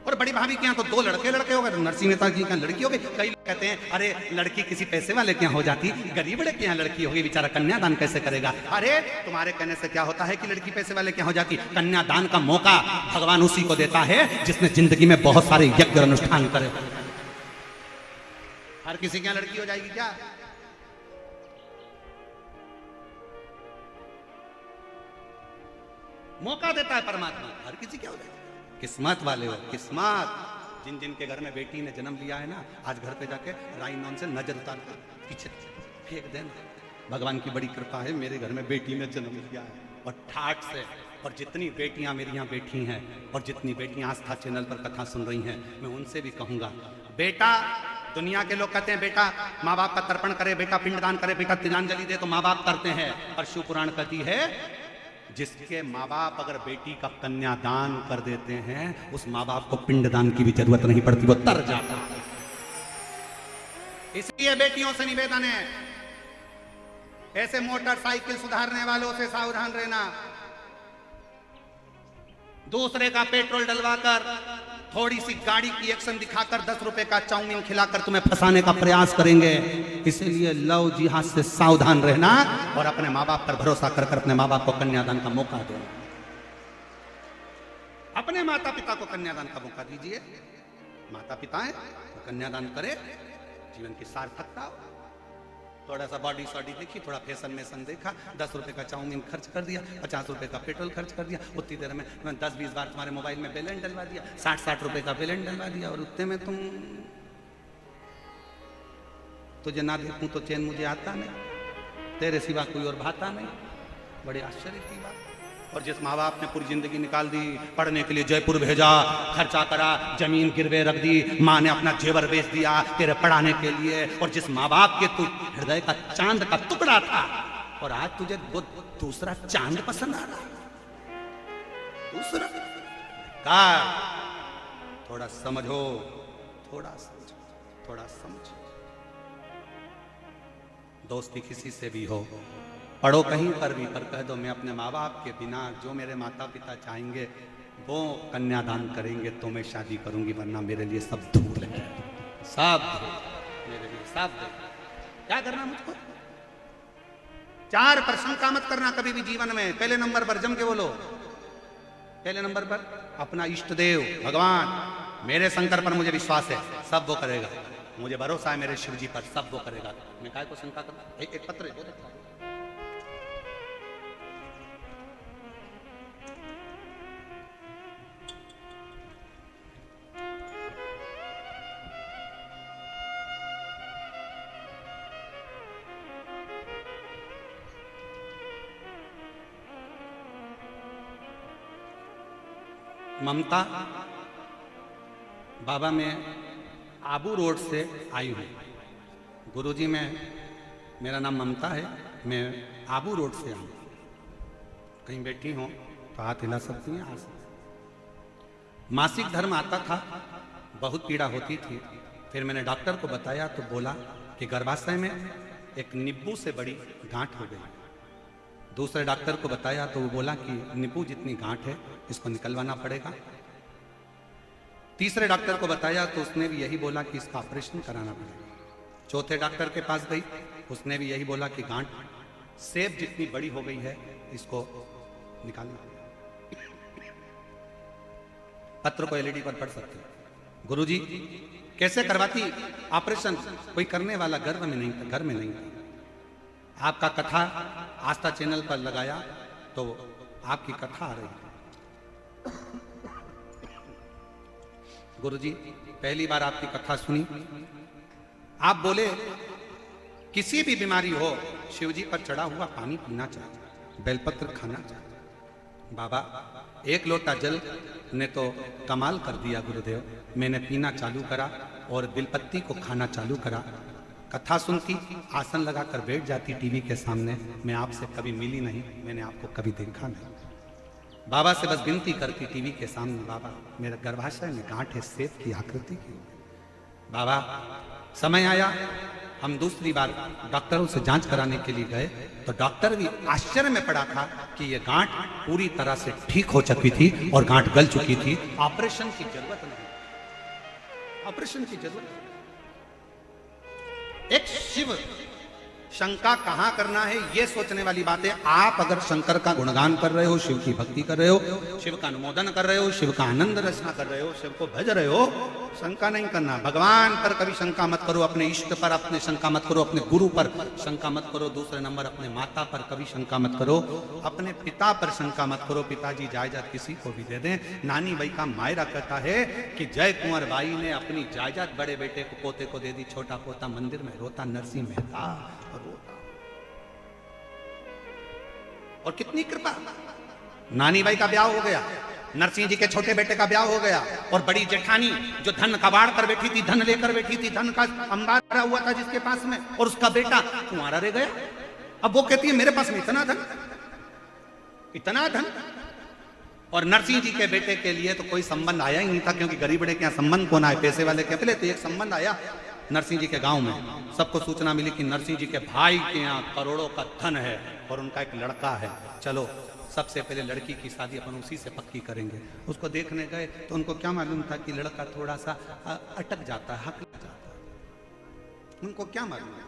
और बड़ी भाभी के यहाँ तो 2 लड़के हो गए, तो नरसिंह मेहता जी के यहाँ लड़की हो गई। कई लोग कहते हैं अरे लड़की किसी पैसे वाले के यहाँ हो जाती, गरीब के यहाँ लड़की होगी, बेचारा कन्यादान कैसे करेगा? अरे तुम्हारे कहने से क्या होता है कि लड़की पैसे वाले के यहाँ हो जाती? कन्यादान का मौका भगवान उसी को देता है जिसने जिंदगी में बहुत सारे यज्ञ अनुष्ठान करे। हर किसी के यहाँ लड़की हो जाएगी क्या? मौका देता है परमात्मा, हर किसी क्या हो जाएगा। किस्मत वाले हो, किस्मत जिन जिन के घर में बेटी ने जन्म लिया है ना, आज घर पे जाके राइनॉन से नजर उतार कर पीछे फेंक देना। भगवान की बड़ी कृपा है, मेरे घर में बेटी ने जन्म लिया है, और ठाठ से। और जितनी बेटियां मेरी यहाँ बैठी हैं और जितनी बेटियां आस्था चैनल पर कथा सुन रही हैं, मैं उनसे भी कहूंगा, बेटा, दुनिया के लोग कहते हैं बेटा माँ बाप का तर्पण करे, बेटा पिंडदान करे, बेटा तिलांजलि दे, तो माँ बाप करते हैं। और शिव पुराण कहती है, जिसके माँ बाप अगर बेटी का कन्यादान कर देते हैं, उस माँ बाप को पिंडदान की भी जरूरत नहीं पड़ती, वो तर जाता है। इसलिए बेटियों से निवेदन है, ऐसे मोटरसाइकिल सुधारने वालों से सावधान रहना। दूसरे का पेट्रोल डलवाकर, थोड़ी सी गाड़ी की एक्शन दिखाकर 10 रुपए का चाउमीन खिलाकर तुम्हें फंसाने का प्रयास करेंगे। इसलिए लव जिहाद से सावधान रहना और अपने माँ बाप पर भरोसा कर अपने माँ बाप को कन्यादान का मौका दो। अपने माता पिता को कन्यादान का मौका दीजिए। माता पिता है तो कन्यादान करे, जीवन की सार्थकता हो। थोड़ा सा बॉडी सॉडी देखी, थोड़ा फैशन मेशन देखा, 10 रुपए का चाउमीन खर्च कर दिया, 50 रुपए का पेट्रोल खर्च कर दिया, उतनी देर में 10-20 बार तुम्हारे मोबाइल में बैलेंस डलवा दिया, 60-60 रुपए का बैलेंस डलवा दिया, और उतने में तुझे ना देखूं तो चैन मुझे आता नहीं, तेरे सिवा कोई और भाता नहीं। बड़े आश्चर्य की बात। और जिस माँ बाप ने पूरी जिंदगी निकाल दी, पढ़ने के लिए जयपुर भेजा, खर्चा करा, जमीन गिरवे रख दी, माँ ने अपना जेवर बेच दिया तेरे पढ़ाने के लिए, और जिस माँ बाप के तू हृदय का चांद का टुकड़ा था, और आज तुझे वो दूसरा चांद पसंद आ रहा, दूसरा का। थोड़ा समझो, थोड़ा समझो, थोड़ा समझो। दोस्ती किसी से भी हो, पढ़ो कहीं पर भी, पर कह दो मैं अपने माँ बाप के बिना, जो मेरे माता पिता चाहेंगे वो कन्यादान करेंगे तो मैं शादी करूंगी, वरना मेरे लिए सब धूल है, सब मेरे लिए सब। क्या करना मुझको? 4 पर शंका मत करना कभी भी जीवन में। पहले नंबर पर जम के बोलो, पहले नंबर पर अपना इष्ट देव भगवान, मेरे शंकर पर मुझे विश्वास है, सब वो करेगा, मुझे भरोसा है मेरे शिव जी पर, सब वो करेगा। मैं काय को शंका करना। एक पत्र है, ममता बाबा मैं आबू रोड से आई हूँ। गुरुजी मैं, मेरा नाम ममता है, मैं आबू रोड से आई हूँ। कहीं बैठी हो तो हाथ हिला सकती हैं, आ सकती। मासिक धर्म आता था, बहुत पीड़ा होती थी। फिर मैंने डॉक्टर को बताया तो बोला कि गर्भाशय में एक नींबू से बड़ी गांठ हो गई। दूसरे डॉक्टर को बताया तो वो बोला कि नींबू जितनी गांठ है इसको निकलवाना पड़ेगा। तीसरे डॉक्टर को बताया तो उसने भी यही बोला कि इसका ऑपरेशन कराना पड़ेगा। चौथे डॉक्टर के पास गई, उसने भी यही बोला कि गांठ सेब जितनी बड़ी हो गई है, इसको निकालना पड़ेगा। पत्र को एलईडी पर पढ़ सकते हो। गुरुजी कैसे करवाती ऑपरेशन? कोई करने वाला घर में नहीं था, घर में नहीं था। आपका कथा आस्था चैनल पर लगाया तो आपकी कथा आ रही है। गुरुजी पहली बार आपकी कथा सुनी, आप बोले किसी भी बीमारी हो शिवजी पर चढ़ा हुआ पानी पीना चाहिए, बेलपत्र खाना चाहिए। बाबा 1 लोटा जल ने तो कमाल कर दिया गुरुदेव। मैंने पीना चालू करा और बेलपत्ती को खाना चालू करा। कथा सुनती, आसन लगाकर बैठ जाती टीवी के सामने। मैं आपसे कभी मिली नहीं, मैंने आपको कभी देखा नहीं। बाबा से बस विनती करती टीवी के सामने, बाबा मेरा गर्भाशय में गांठ है, सेब की आकृति की। बाबा समय आया, हम दूसरी बार डॉक्टरों से जांच कराने के लिए गए तो डॉक्टर भी आश्चर्य में पड़ा था कि यह गांठ पूरी तरह से ठीक हो चुकी थी और गांठ गल चुकी थी। ऑपरेशन की जरूरत नहीं, ऑपरेशन की जरूरत नहीं। एक शिव शंका कहां करना है ये सोचने वाली बात है। आप अगर शंकर का गुणगान कर रहे हो, शिव की भक्ति कर रहे हो, शिव का अनुमोदन कर रहे हो, शिव का आनंद रचना कर रहे हो, शिव को भज रहे हो, शंका नहीं करना, भगवान पर कभी शंका मत करो, अपने इष्ट पर अपने शंका मत करो, अपने गुरु पर शंका मत करो, दूसरे नंबर अपने माता पर कभी शंका मत करो, अपने पिता पर शंका मत करो। पिताजी जायदाद किसी को भी दे दें। नानी बाई का मायरा कहता है कि जय कुंवर बाई ने अपनी जायदाद बड़े बेटे को पोते को दे दी, छोटा पोता मंदिर में रोता, नरसिंह मेहता रोता। और कितनी कृपा, नानी बाई का ब्याह हो गया, नरसिंह जी के छोटे बेटे का ब्याह हो गया, और बड़ी जेठानी जो धन कबाड़ कर बैठी थी, धन लेकर बैठी थी, धन का अंबार हुआ था जिसके पास में, और उसका बेटा कुंवारा रह गया। अब वो कहती है मेरे पास में इतना धन, इतना धन। और नरसिंह जी के बेटे के लिए तो कोई संबंध आया ही नहीं था, क्योंकि गरीब बड़े के यहाँ संबंध कौन आए, पैसे वाले के पहले। तो एक संबंध आया नरसिंह जी के गांव में, सबको सूचना मिली कि नरसिंह जी के भाई के यहाँ करोड़ों का धन है और उनका एक लड़का है, चलो सबसे पहले लड़की की शादी अपन उसी से पक्की करेंगे। उसको देखने गए तो उनको क्या मालूम था कि लड़का थोड़ा सा अटक जाता है, हक जाता है, उनको क्या मालूम है।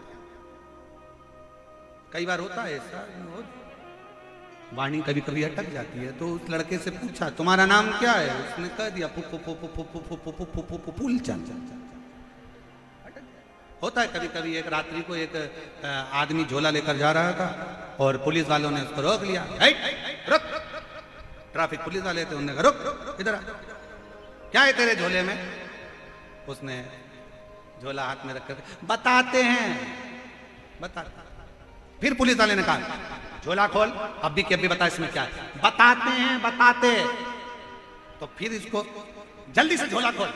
कई बार होता है ऐसा, वाणी कभी कभी अटक जाती है। तो उस लड़के से पूछा तुम्हारा नाम क्या है, उसने कह दिया फूलचंद। होता है कभी कभी। एक रात्रि को एक आदमी झोला लेकर जा रहा था और पुलिस वालों ने उसको रोक लिया। रुक, ट्रैफिक पुलिस वाले थे, उन्होंने कहा रुक इधर आ, क्या है तेरे झोले में। उसने झोला हाथ में रखकर बताते हैं, बताते। फिर पुलिस वाले ने कहा झोला खोल, अब भी बता इसमें क्या है। बताते हैं, बताते। तो फिर इसको जल्दी से झोला खोल,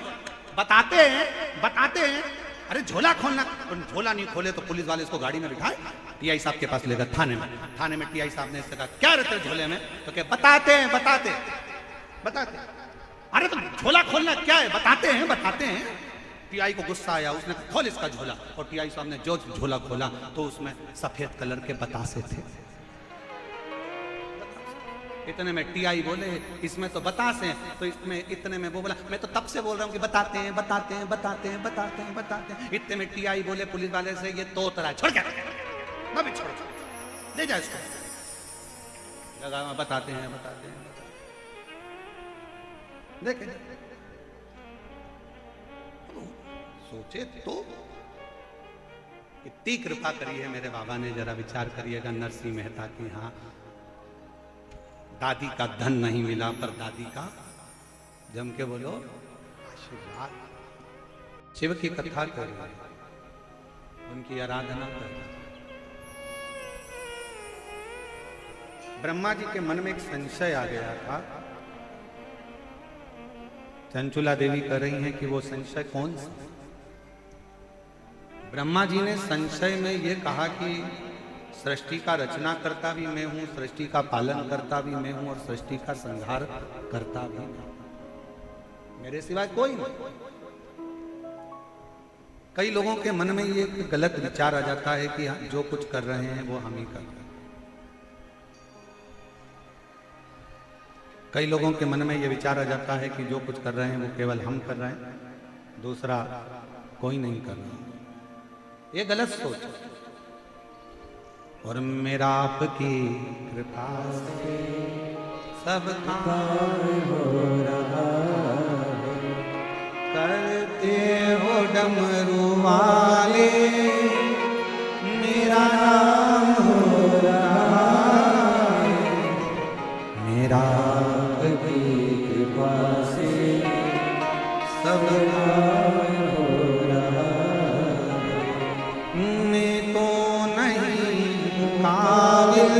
बताते हैं, बताते हैं। अरे झोला खोलना, झोला नहीं खोले तो पुलिस वाले इसको गाड़ी में बिठाए, टीआई साहब के पास लेकर थाने में टीआई साहब ने इससे कहा क्या रहते है झोले में, तो क्या बताते हैं, बताते बताते। अरे तो झोला खोलना क्या है, बताते हैं, बताते हैं। टीआई को गुस्सा आया, उसने खोल इसका झोला, और टीआई साहब ने जो झोला खोला तो उसमें सफेद कलर के बतासे थे। इतने में टीआई बोले इसमें तो बतासे हैं, तो इसमें इतने में वो बोला मैं तो तब से बोल रहा हूँ कि बताते हैं, बताते हैं, बताते हैं, बताते हैं, बताते हैं। इतने में टीआई बोले पुलिस वाले से ये तो तरह छोड़ क्या, मैं भी छोड़ ले जा इसको, लगा बताते हैं, बताते हैं, देखे सोचे तो कितनी कृपा करी है मेरे बाबा ने, जरा विचार करिएगा। नरसिंह मेहता की हाँ दादी का धन नहीं मिला, पर दादी का जम के बोलो आशीर्वाद। शिव की कथा करिए, उनकी आराधना करिए। ब्रह्मा जी के मन में एक संशय आ गया था। चंचुला देवी कह रही हैं कि वो संशय कौन सा। ब्रह्मा जी ने संशय में ये कहा कि सृष्टि का रचना करता भी मैं हूं, सृष्टि का पालन करता भी मैं हूं, और सृष्टि का संहार करता भी मेरे सिवाय कोई नहीं। कई लोगों के मन में ये गलत विचार आ जाता है कि जो कुछ कर रहे हैं वो हम ही कर रहे हैं। कई लोगों के मन में ये विचार आ जाता है कि जो कुछ कर रहे हैं वो केवल हम कर रहे हैं, दूसरा कोई नहीं कर रहा। ये गलत सोच है। और मेरा आपकी कृपा से सब काम हो रहा है, करते हो डमरू वाले मेरा नाम हो रहा है, मेरा आपकी कृपा से सब काम हो रहा है। मैं तो काबिल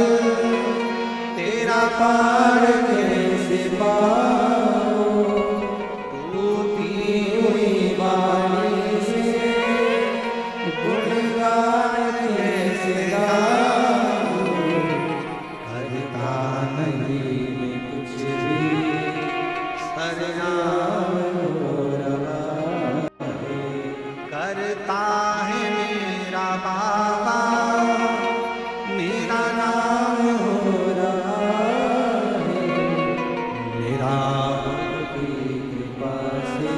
तेरा पार कैसे पाऊं, टूटी हुई वाणी से गुणगान कैसे गाऊं, करता नहीं मैं कुछ भी सरनाम हो रहा है, करता है मेरा बाबा मेरा नाम हो रहा है, मेरा आपकी कृपा से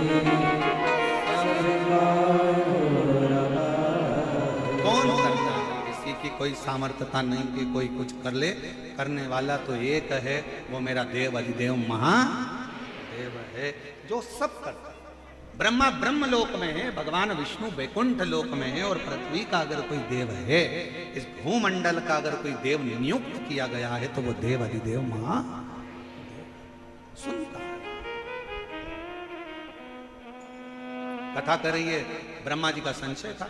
सब काम हो रहा है। कौन करता है, किसी की कोई सामर्थ्यता नहीं कि कोई कुछ कर ले, करने वाला तो एक है, वो मेरा देव अधिदेव महादेव है जो सब करता है। ब्रह्मा ब्रह्मलोक में है, भगवान विष्णु वैकुंठ लोक में है, और पृथ्वी का अगर कोई देव है, इस भूमंडल का अगर कोई देव नियुक्त किया गया है, तो वो देव अधिदेव महा सुनता है। कथा कर रही है, ब्रह्मा जी का संशय था।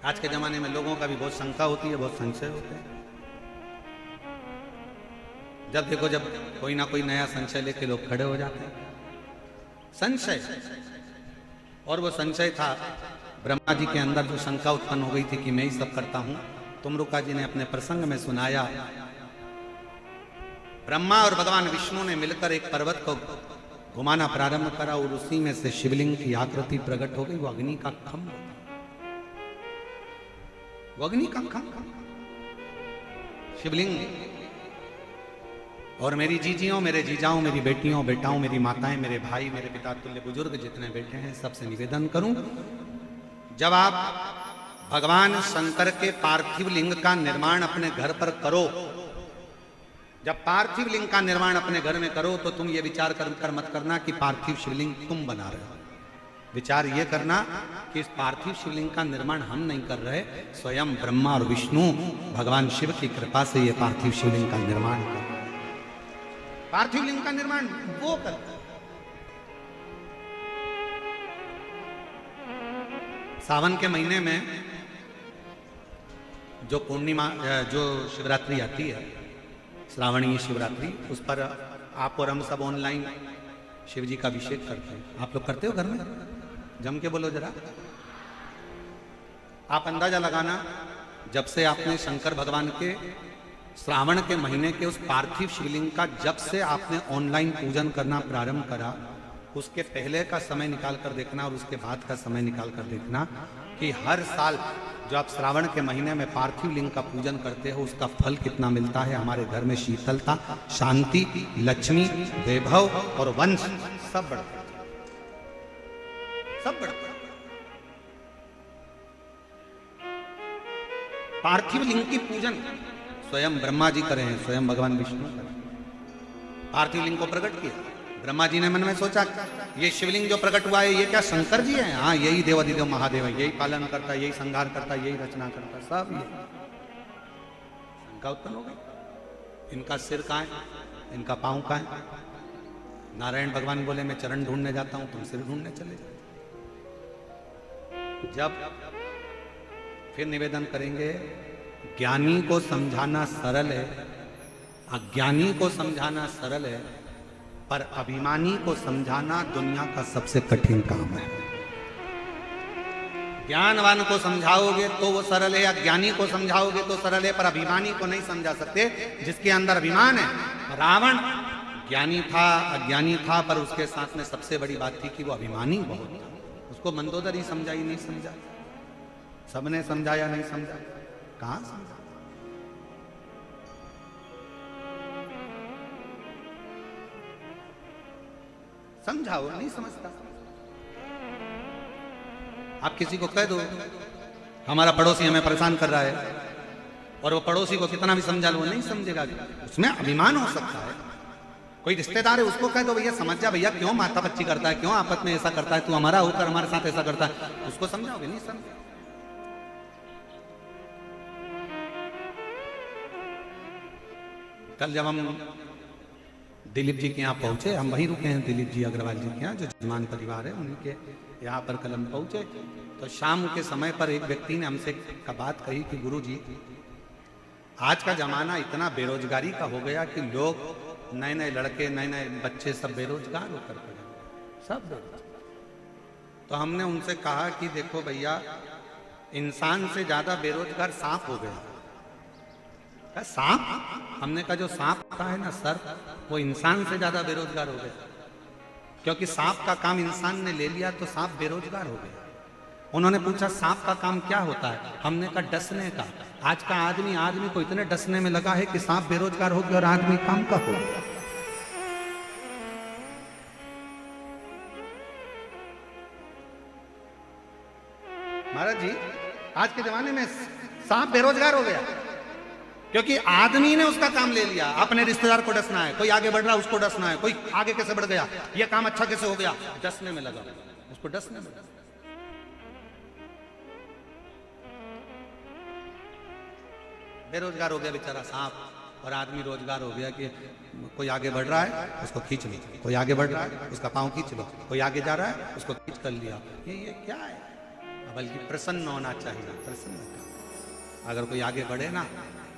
आज के जमाने में लोगों का भी बहुत शंका होती है, बहुत संशय होते हैं। जब देखो, जब कोई ना कोई नया संशय लेके लोग खड़े हो जाते हैं। संशय, और वो संशय था ब्रह्मा जी के अंदर जो शंका उत्पन्न हो गई थी कि मैं ही सब करता हूं। तुमरुका जी ने अपने प्रसंग में सुनाया, ब्रह्मा और भगवान विष्णु ने मिलकर एक पर्वत को घुमाना प्रारंभ करा, और उसी में से शिवलिंग की आकृति प्रकट हो गई। वो अग्नि का खम्भ, वो अग्नि का खम्भ शिवलिंग। और मेरी जीजियों, मेरे जीजाओं, मेरी बेटियों, बेटाओं, मेरी माताएं, मेरे भाई, मेरे पिता तुल्य बुजुर्ग जितने बैठे हैं, सबसे निवेदन करूं, जब आप भगवान शंकर के पार्थिव लिंग का निर्माण अपने घर पर करो, जब पार्थिव लिंग का निर्माण अपने घर में करो, तो तुम ये विचार कर मत करना कि पार्थिव शिवलिंग तुम बना रहे हो। विचार ये करना कि इस पार्थिव शिवलिंग का निर्माण हम नहीं कर रहे, स्वयं ब्रह्मा और विष्णु भगवान शिव की कृपा से ये पार्थिव शिवलिंग का निर्माण कर, पार्थिव लिंग का निर्माण वो कर। सावन के महीने में जो पूर्णिमा, जो शिवरात्रि आती है, श्रावणीय शिवरात्रि, उस पर आप और हम सब ऑनलाइन शिव जी का अभिषेक करते हैं। आप लोग करते हो घर में? जम के बोलो जरा। आप अंदाजा लगाना, जब से आपने शंकर भगवान के श्रावण के महीने के उस पार्थिव शिवलिंग का जब से आपने ऑनलाइन पूजन करना प्रारंभ करा, उसके पहले का समय निकाल कर देखना और उसके बाद का समय निकाल कर देखना कि हर साल जो आप श्रावण के महीने में पार्थिव लिंग का पूजन करते हो, उसका फल कितना मिलता है। हमारे घर में शीतलता, शांति, लक्ष्मी, वैभव और वंश सब बढ़ता है, सब बढ़ता है। पार्थिव लिंग की पूजन स्वयं ब्रह्मा जी करे हैं, स्वयं भगवान विष्णु करें। पार्थिव लिंग को प्रकट किया, ब्रह्मा जी ने मन में सोचा ये शिवलिंग जो प्रकट हुआ है, ये क्या शंकर जी हैं? हाँ, यही देवाधिदेव महादेव है, यही पालन करता है, यही संहार करता है, यही रचना करता है, सब ये। शंका उत्पन्न हो गई, इनका सिर कहाँ है, इनका पांव कहाँ है? नारायण भगवान बोले मैं चरण ढूंढने जाता हूं, तुम सिर ढूंढने चले जाओ। जब फिर निवेदन करेंगे, ज्ञानी को समझाना सरल है, अज्ञानी को समझाना सरल है, पर अभिमानी को समझाना दुनिया का सबसे कठिन काम है। ज्ञानवान को समझाओगे तो वो सरल है, अज्ञानी को समझाओगे तो सरल है, पर अभिमानी को नहीं समझा सकते। जिसके अंदर अभिमान है, रावण ज्ञानी था, अज्ञानी था, पर उसके साथ में सबसे बड़ी बात थी कि वो अभिमानी बहुत था। उसको मंदोदरी समझाई, नहीं समझा, सबने समझाया, नहीं समझा, कहां समझा। समझाओ, नहीं समझता। आप किसी को कह दो हमारा पड़ोसी हमें परेशान कर रहा है, और वो पड़ोसी को कितना भी समझा लो, वो नहीं समझेगा। उसमें अभिमान हो सकता है। कोई रिश्तेदार है, उसको कह दो भैया समझ जा, भैया क्यों माथा पच्ची करता है, क्यों आपस में ऐसा करता है, तू हमारा होकर हमारे साथ ऐसा करता है, उसको समझाओगे, नहीं समझ। कल जब हम दिलीप जी के यहाँ पहुंचे, हम वहीं रुके हैं, दिलीप जी अग्रवाल जी के यहाँ, जो जजमान परिवार है, उनके यहाँ पर कल हम पहुंचे, तो शाम के समय पर एक व्यक्ति ने हमसे एक बात कही कि गुरु जी, आज का जमाना इतना बेरोजगारी का हो गया कि लोग, नए नए लड़के, नए नए बच्चे सब बेरोजगार होकर पड़े, सब बेरोजगार। तो हमने उनसे कहा कि देखो भैया, इंसान से ज्यादा बेरोजगार सांप हो गया। सांप, हमने कहा जो सांप का है ना सर, वो इंसान से ज्यादा बेरोजगार हो गया, क्योंकि सांप का काम इंसान ने ले लिया तो सांप बेरोजगार हो गया। उन्होंने पूछा सांप का काम क्या होता है? हमने कहा डसने का। आज का आदमी को इतने डसने में लगा है कि सांप बेरोजगार हो गया और आदमी काम का हो गया। महाराज जी, आज के जमाने में सांप बेरोजगार हो गया, क्योंकि आदमी ने उसका काम ले लिया। अपने रिश्तेदार को डसना है, कोई आगे बढ़ रहा है उसको डसना है, कोई आगे कैसे बढ़ गया, ये काम अच्छा कैसे हो गया, डसने में लगा, उसको डसने में लगा। बेरोजगार हो गया बेचारा सांप, और आदमी रोजगार हो गया कि कोई आगे बढ़ रहा है उसको खींच लो, कोई आगे बढ़ रहा है उसका पांव खींच लो, कोई आगे जा रहा है उसको खींच कर लिया। ये क्या है? बल्कि प्रसन्न होना चाहिए, प्रसन्न। अगर कोई आगे बढ़े ना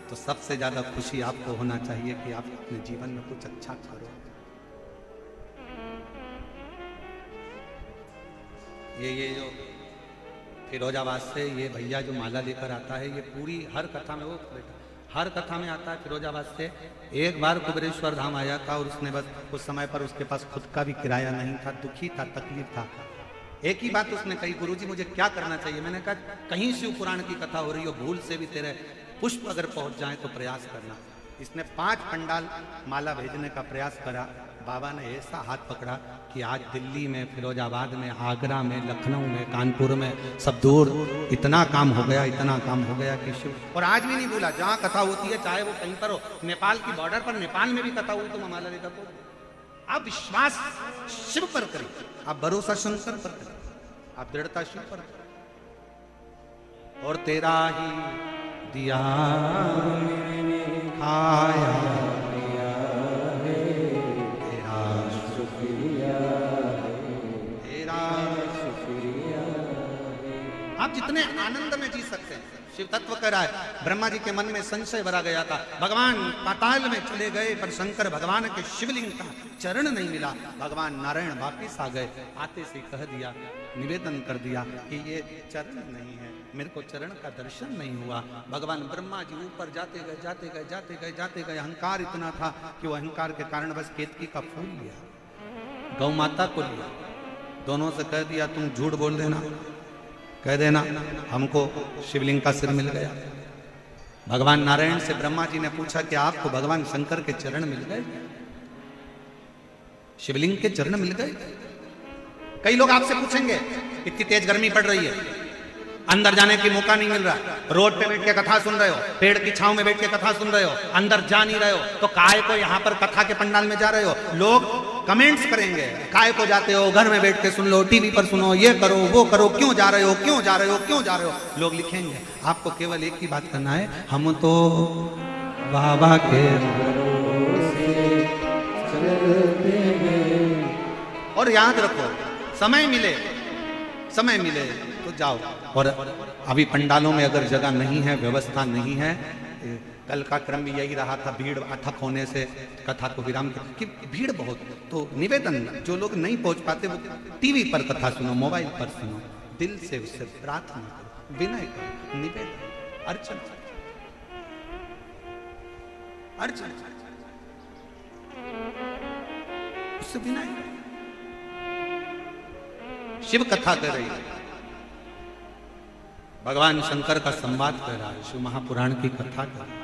तो सबसे ज्यादा खुशी आपको होना चाहिए कि आप अपने जीवन में कुछ अच्छा करो। ये जो फिरोजाबाद से ये भैया जो माला लेकर आता है, ये पूरी हर कथा में, वो हर कथा में आता है फिरोजाबाद से। एक बार कुबेरेश्वर धाम आया था और उसने बस उस समय पर उसके पास खुद का भी किराया नहीं था, दुखी था, तकलीफ था। एक ही बात उसने कही, गुरुजी मुझे क्या करना चाहिए? मैंने कहा कहीं शिव पुराण की कथा हो रही हो, भूल से भी तेरे पुष्प अगर पहुंच जाए तो प्रयास करना। इसने 5 पंडाल माला भेजने का प्रयास करा। बाबा ने ऐसा हाथ पकड़ा कि आज दिल्ली में, फिरोजाबाद में, आगरा में, लखनऊ में, कानपुर में, सब दूर इतना काम हो गया, इतना काम हो गया कि शिव। और आज भी नहीं भूला, जहाँ कथा होती है चाहे वो कहीं पर हो, नेपाल की बॉर्डर पर, नेपाल में भी कथा हुई तो माला लेकर को। आप विश्वास शिव पर करें, आप भरोसा शंकर पर करें, आप दृढ़ता शिव पर करें। और तेरा ही दिया खाया तेरा शुक्रिया, तेरा शुक्रिया। आप जितने आनंद में जी सकते हैं, शिव तत्व कह रहा है। ब्रह्मा जी के मन में संशय भरा गया था, भगवान पाताल में चले गए पर शंकर भगवान के शिवलिंग का चरण नहीं मिला। भगवान नारायण वापिस आ गए, आते से कह दिया, निवेदन कर दिया कि ये चरण नहीं है, मेरे को चरण का दर्शन नहीं हुआ। भगवान ब्रह्मा जी ऊपर जाते गए, जाते गए, जाते गए, जाते गए। अहंकार इतना था कि वो अहंकार के कारण बस केतकी का फूल लिया, गौ माता को लिया, दोनों से कह दिया तुम झूठ बोल देना, कह देना हमको शिवलिंग का सिर मिल गया। भगवान नारायण से ब्रह्मा जी ने पूछा कि आपको भगवान शंकर के चरण मिल गए, शिवलिंग के चरण मिल गए? कई लोग आपसे पूछेंगे इतनी तेज गर्मी पड़ रही है, अंदर जाने की मौका नहीं मिल रहा, रोड पे बैठ के कथा सुन रहे हो, पेड़ की छांव में बैठ के कथा सुन रहे हो, अंदर जा नहीं रहे हो, तो काहे को यहाँ पर कथा के पंडाल में जा रहे हो? लोग कमेंट्स करेंगे, काहे को जाते हो, घर में बैठ के सुन लो, टीवी पर सुनो, ये करो वो करो, क्यों जा रहे हो, क्यों जा रहे हो, क्यों जा रहे हो? लोग लिखेंगे। आपको केवल एक ही बात करना है, हम तो बाबा के और याद रखो, समय मिले तो जाओ। और अभी पंडालों में अगर जगह नहीं है, व्यवस्था नहीं है, कल का क्रम भी यही रहा था, भीड़ अथक होने से कथा को विराम कि भीड़ बहुत, तो निवेदन जो लोग नहीं पहुंच पाते वो टीवी पर कथा सुनो, मोबाइल पर सुनो, दिल से उससे प्रार्थना करो, विनय करो, निवेदन, अर्चना उससे विनय। शिव कथा कर रही है, भगवान शंकर का संवाद कर रहा है, शिव महापुराण की कथा कर रहा है।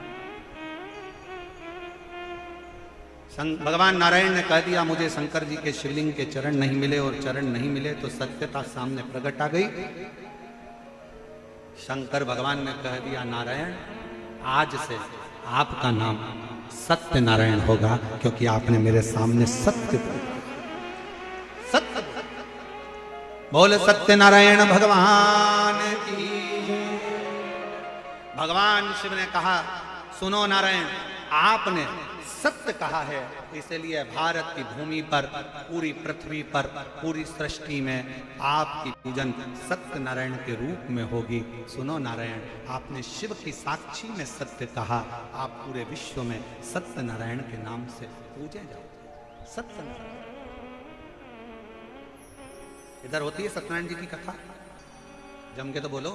भगवान नारायण ने कह दिया मुझे शंकर जी के शिवलिंग के चरण नहीं मिले, और चरण नहीं मिले तो सत्यता सामने प्रकट आ गई। शंकर भगवान ने कह दिया नारायण आज से आपका नाम सत्य नारायण होगा, क्योंकि आपने मेरे सामने सत्य सत्य बोले सत्य नारायण भगवान की। भगवान शिव ने कहा सुनो नारायण, आपने सत्य कहा है, इसलिए भारत की भूमि पर, पूरी पृथ्वी पर, पूरी सृष्टि में आपकी पूजन सत्य नारायण के रूप में होगी। सुनो नारायण, आपने शिव की साक्षी में सत्य कहा, आप पूरे विश्व में सत्य नारायण के नाम से पूजे जाओ। सत्य नारायण इधर होती है सत्यनारायण जी की कथा, जम के तो बोलो,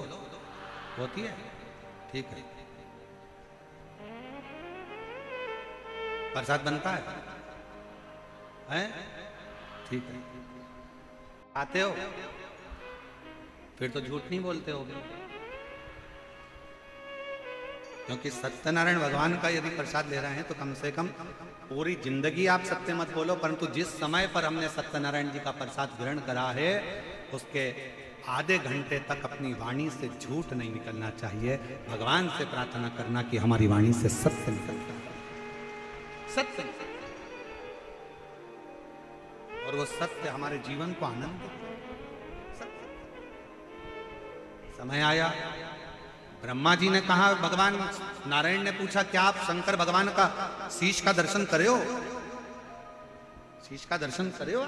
होती है? ठीक है। प्रसाद बनता है? हैं? ठीक है। आते हो? फिर तो झूठ नहीं बोलते हो, क्योंकि सत्यनारायण भगवान का यदि प्रसाद ले रहे हैं तो कम से कम पूरी जिंदगी आप सत्य मत बोलो, परंतु जिस समय पर हमने सत्यनारायण जी का प्रसाद ग्रहण करा है उसके आधे घंटे तक अपनी वाणी से झूठ नहीं निकलना चाहिए। भगवान से प्रार्थना करना कि हमारी वाणी से सत्य निकलता है, सत्य, और वो सत्य हमारे जीवन को आनंद देता है। समय आया, ब्रह्मा जी ने कहा, भगवान नारायण ने पूछा, क्या आप शंकर भगवान का शीश का दर्शन करे हो? शीश का दर्शन करे हो?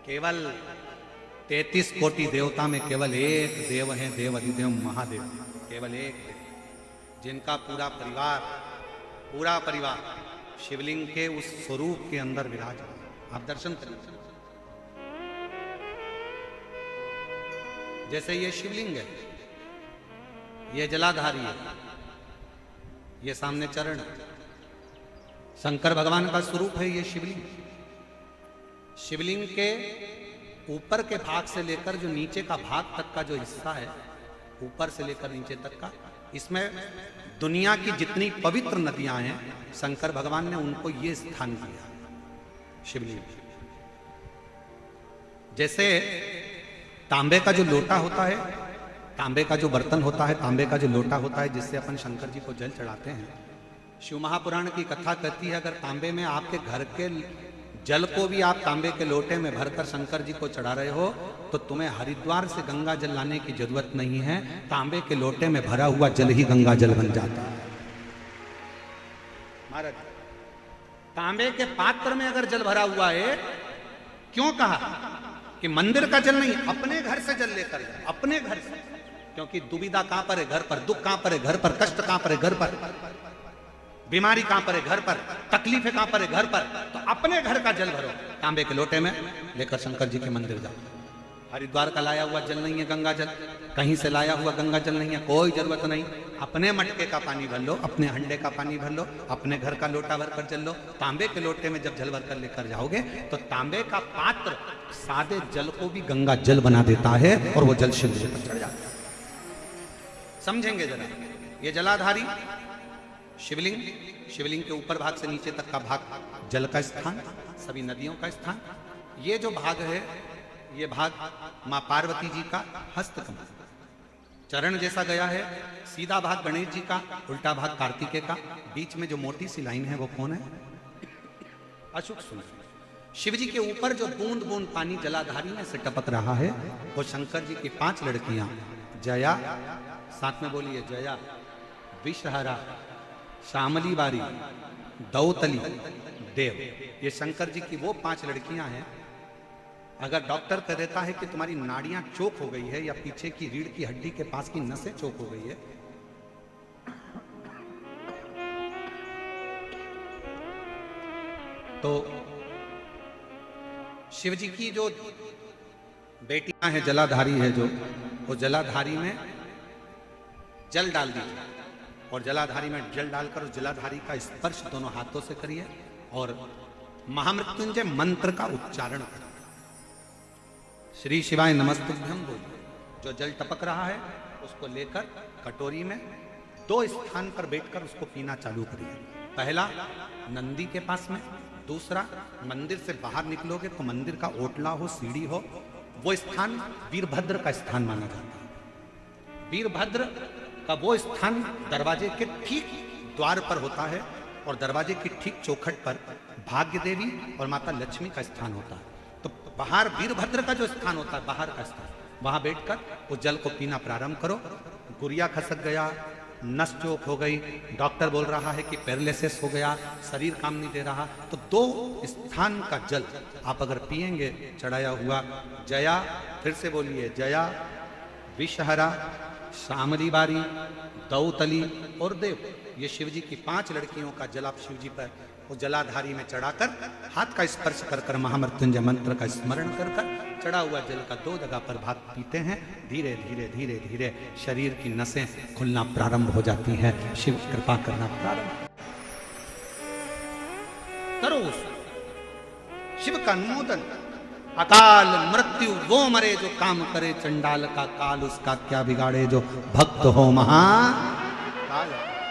केवल 33 कोटि देवता में केवल एक देव है, देव अधिदेव महादेव, केवल एक देव, जिनका पूरा परिवार शिवलिंग के उस स्वरूप के अंदर विराज। आप दर्शन करिए, जैसे ये शिवलिंग है, ये जलाधारी है, ये सामने चरण, शंकर भगवान का स्वरूप है ये शिवलिंग। शिवलिंग के ऊपर के भाग से लेकर जो नीचे का भाग तक का जो हिस्सा है, ऊपर से लेकर नीचे तक का, इसमें दुनिया की जितनी पवित्र नदियां हैं, शंकर भगवान ने उनको ये स्थान दिया शिवलिंग। जैसे तांबे का जो लोटा होता है, तांबे का जो बर्तन होता है, तांबे का जो लोटा होता है, जिससे अपन शंकर जी को जल चढ़ाते हैं, शिव महापुराण की कथा कहती है, अगर तांबे में आपके घर के जल को भी आप तांबे के लोटे में भरकर शंकर जी को चढ़ा रहे हो, तो तुम्हें हरिद्वार से गंगा जल लाने की जरूरत नहीं है। तांबे के लोटे में भरा हुआ जल ही गंगा जल बन जाता है। महाराज, तांबे के पात्र में अगर जल भरा हुआ है, क्यों कहा कि मंदिर का जल नहीं, अपने घर से जल लेकर जाए, अपने घर से, क्योंकि दुविधा कहां पर है? घर पर। दुख कहां पर है? घर पर। कष्ट कहां पर है? घर पर। बीमारी कहां पर है? घर पर। तकलीफें कहां पर है? घर पर। तो अपने घर का जल भरो, तांबे के लोटे में लेकर शंकर जी के मंदिर जाओ। हरिद्वार का लाया हुआ जल नहीं है गंगा जल, कहीं से लाया हुआ गंगा जल नहीं है, कोई जरूरत नहीं। अपने मटके का पानी भर लो, अपने हंडे का पानी भर लो, अपने घर का लोटा भर कर जल लो। तांबे के लोटे में जब जल भर कर लेकर जाओगे, तो तांबे का पात्र सादे जल को भी गंगा जल बना देता है, और वो जल शिव जी पर चढ़ जाता है। समझेंगे जरा, ये जलाधारी शिवलिंग, शिवलिंग के ऊपर भाग से नीचे तक का भाग जल का स्थान, सभी नदियों का स्थान। ये जो भाग है, ये भाग मां पार्वती जी का हस्तकमल, चरण जैसा गया है। सीधा भाग गणेश जी का, उल्टा भाग कार्तिकेय का, बीच में जो मोटी सी लाइन है वो कौन है? अशुक सुंदर। शिव जी के ऊपर जो बूंद बूंद पानी जलाधारी में से टपक रहा है, वो शंकर जी की 5 लड़कियां, जया, साथ में बोलिए जया, विषहरा, श्यामली बारी, दौतली, देव, ये शंकर जी की वो 5 लड़कियां हैं। अगर डॉक्टर कह देता है कि तुम्हारी नाड़ियां चोक हो गई है, या पीछे की रीढ़ की हड्डी के पास की नसें चोक हो गई है, तो शिव जी की जो बेटियां हैं, जलाधारी है जो, वो जलाधारी में जल डाल दीजिए, और जलाधारी में जल डालकर उस जलाधारी का स्पर्श दोनों हाथों से करिए, और महामृत्युंजय मंत्र का उच्चारण करिए। श्री शिवाय नमस्तुभ्यं बोलिए। जो जल टपक रहा है, उसको लेकर कटोरी में 2 स्थान पर बैठकर उसको पीना चालू करिए। पहला नंदी के पास में, दूसरा मंदिर से बाहर निकलोगे तो मंदिर का ओटला हो, सीढ़ी हो, वो स्थान वीरभद्र का स्थान माना जाता है। वीरभद्र का वो स्थान दरवाजे के ठीक द्वार पर होता है, और दरवाजे की ठीक चौखट पर भाग्य देवी और माता लक्ष्मी का स्थान होता है। तो बाहर वीरभद्र का जो स्थान होता है, बाहर का स्थान, वहां बैठकर उस जल को पीना प्रारंभ करो। गुड़िया खसक गया, नस चोक हो गई, डॉक्टर बोल रहा है कि पैरालिसिस हो गया, शरीर काम नहीं दे रहा, तो 2 स्थान का जल आप अगर पिएंगे चढ़ाया हुआ, जया, फिर से बोलिए जया, विषहरा, श्यामली बारी, दौतली और देव, ये शिव जी की 5 लड़कियों का जल आप शिव जी पर वो जलाधारी में चढ़ाकर हाथ का स्पर्श कर कर महामृत्युंजय मंत्र का स्मरण कर कर चढ़ा हुआ जल का 2 जगह पर भाग पीते हैं। धीरे धीरे धीरे धीरे शरीर की नसें खुलना प्रारंभ हो जाती हैं। शिव कृपा करना प्रारंभ करो। शिव का अनुमोदन। अकाल मृत्यु वो मरे जो काम करे, चंडाल का काल उसका क्या बिगाड़े, जो भक्त हो महाकाल,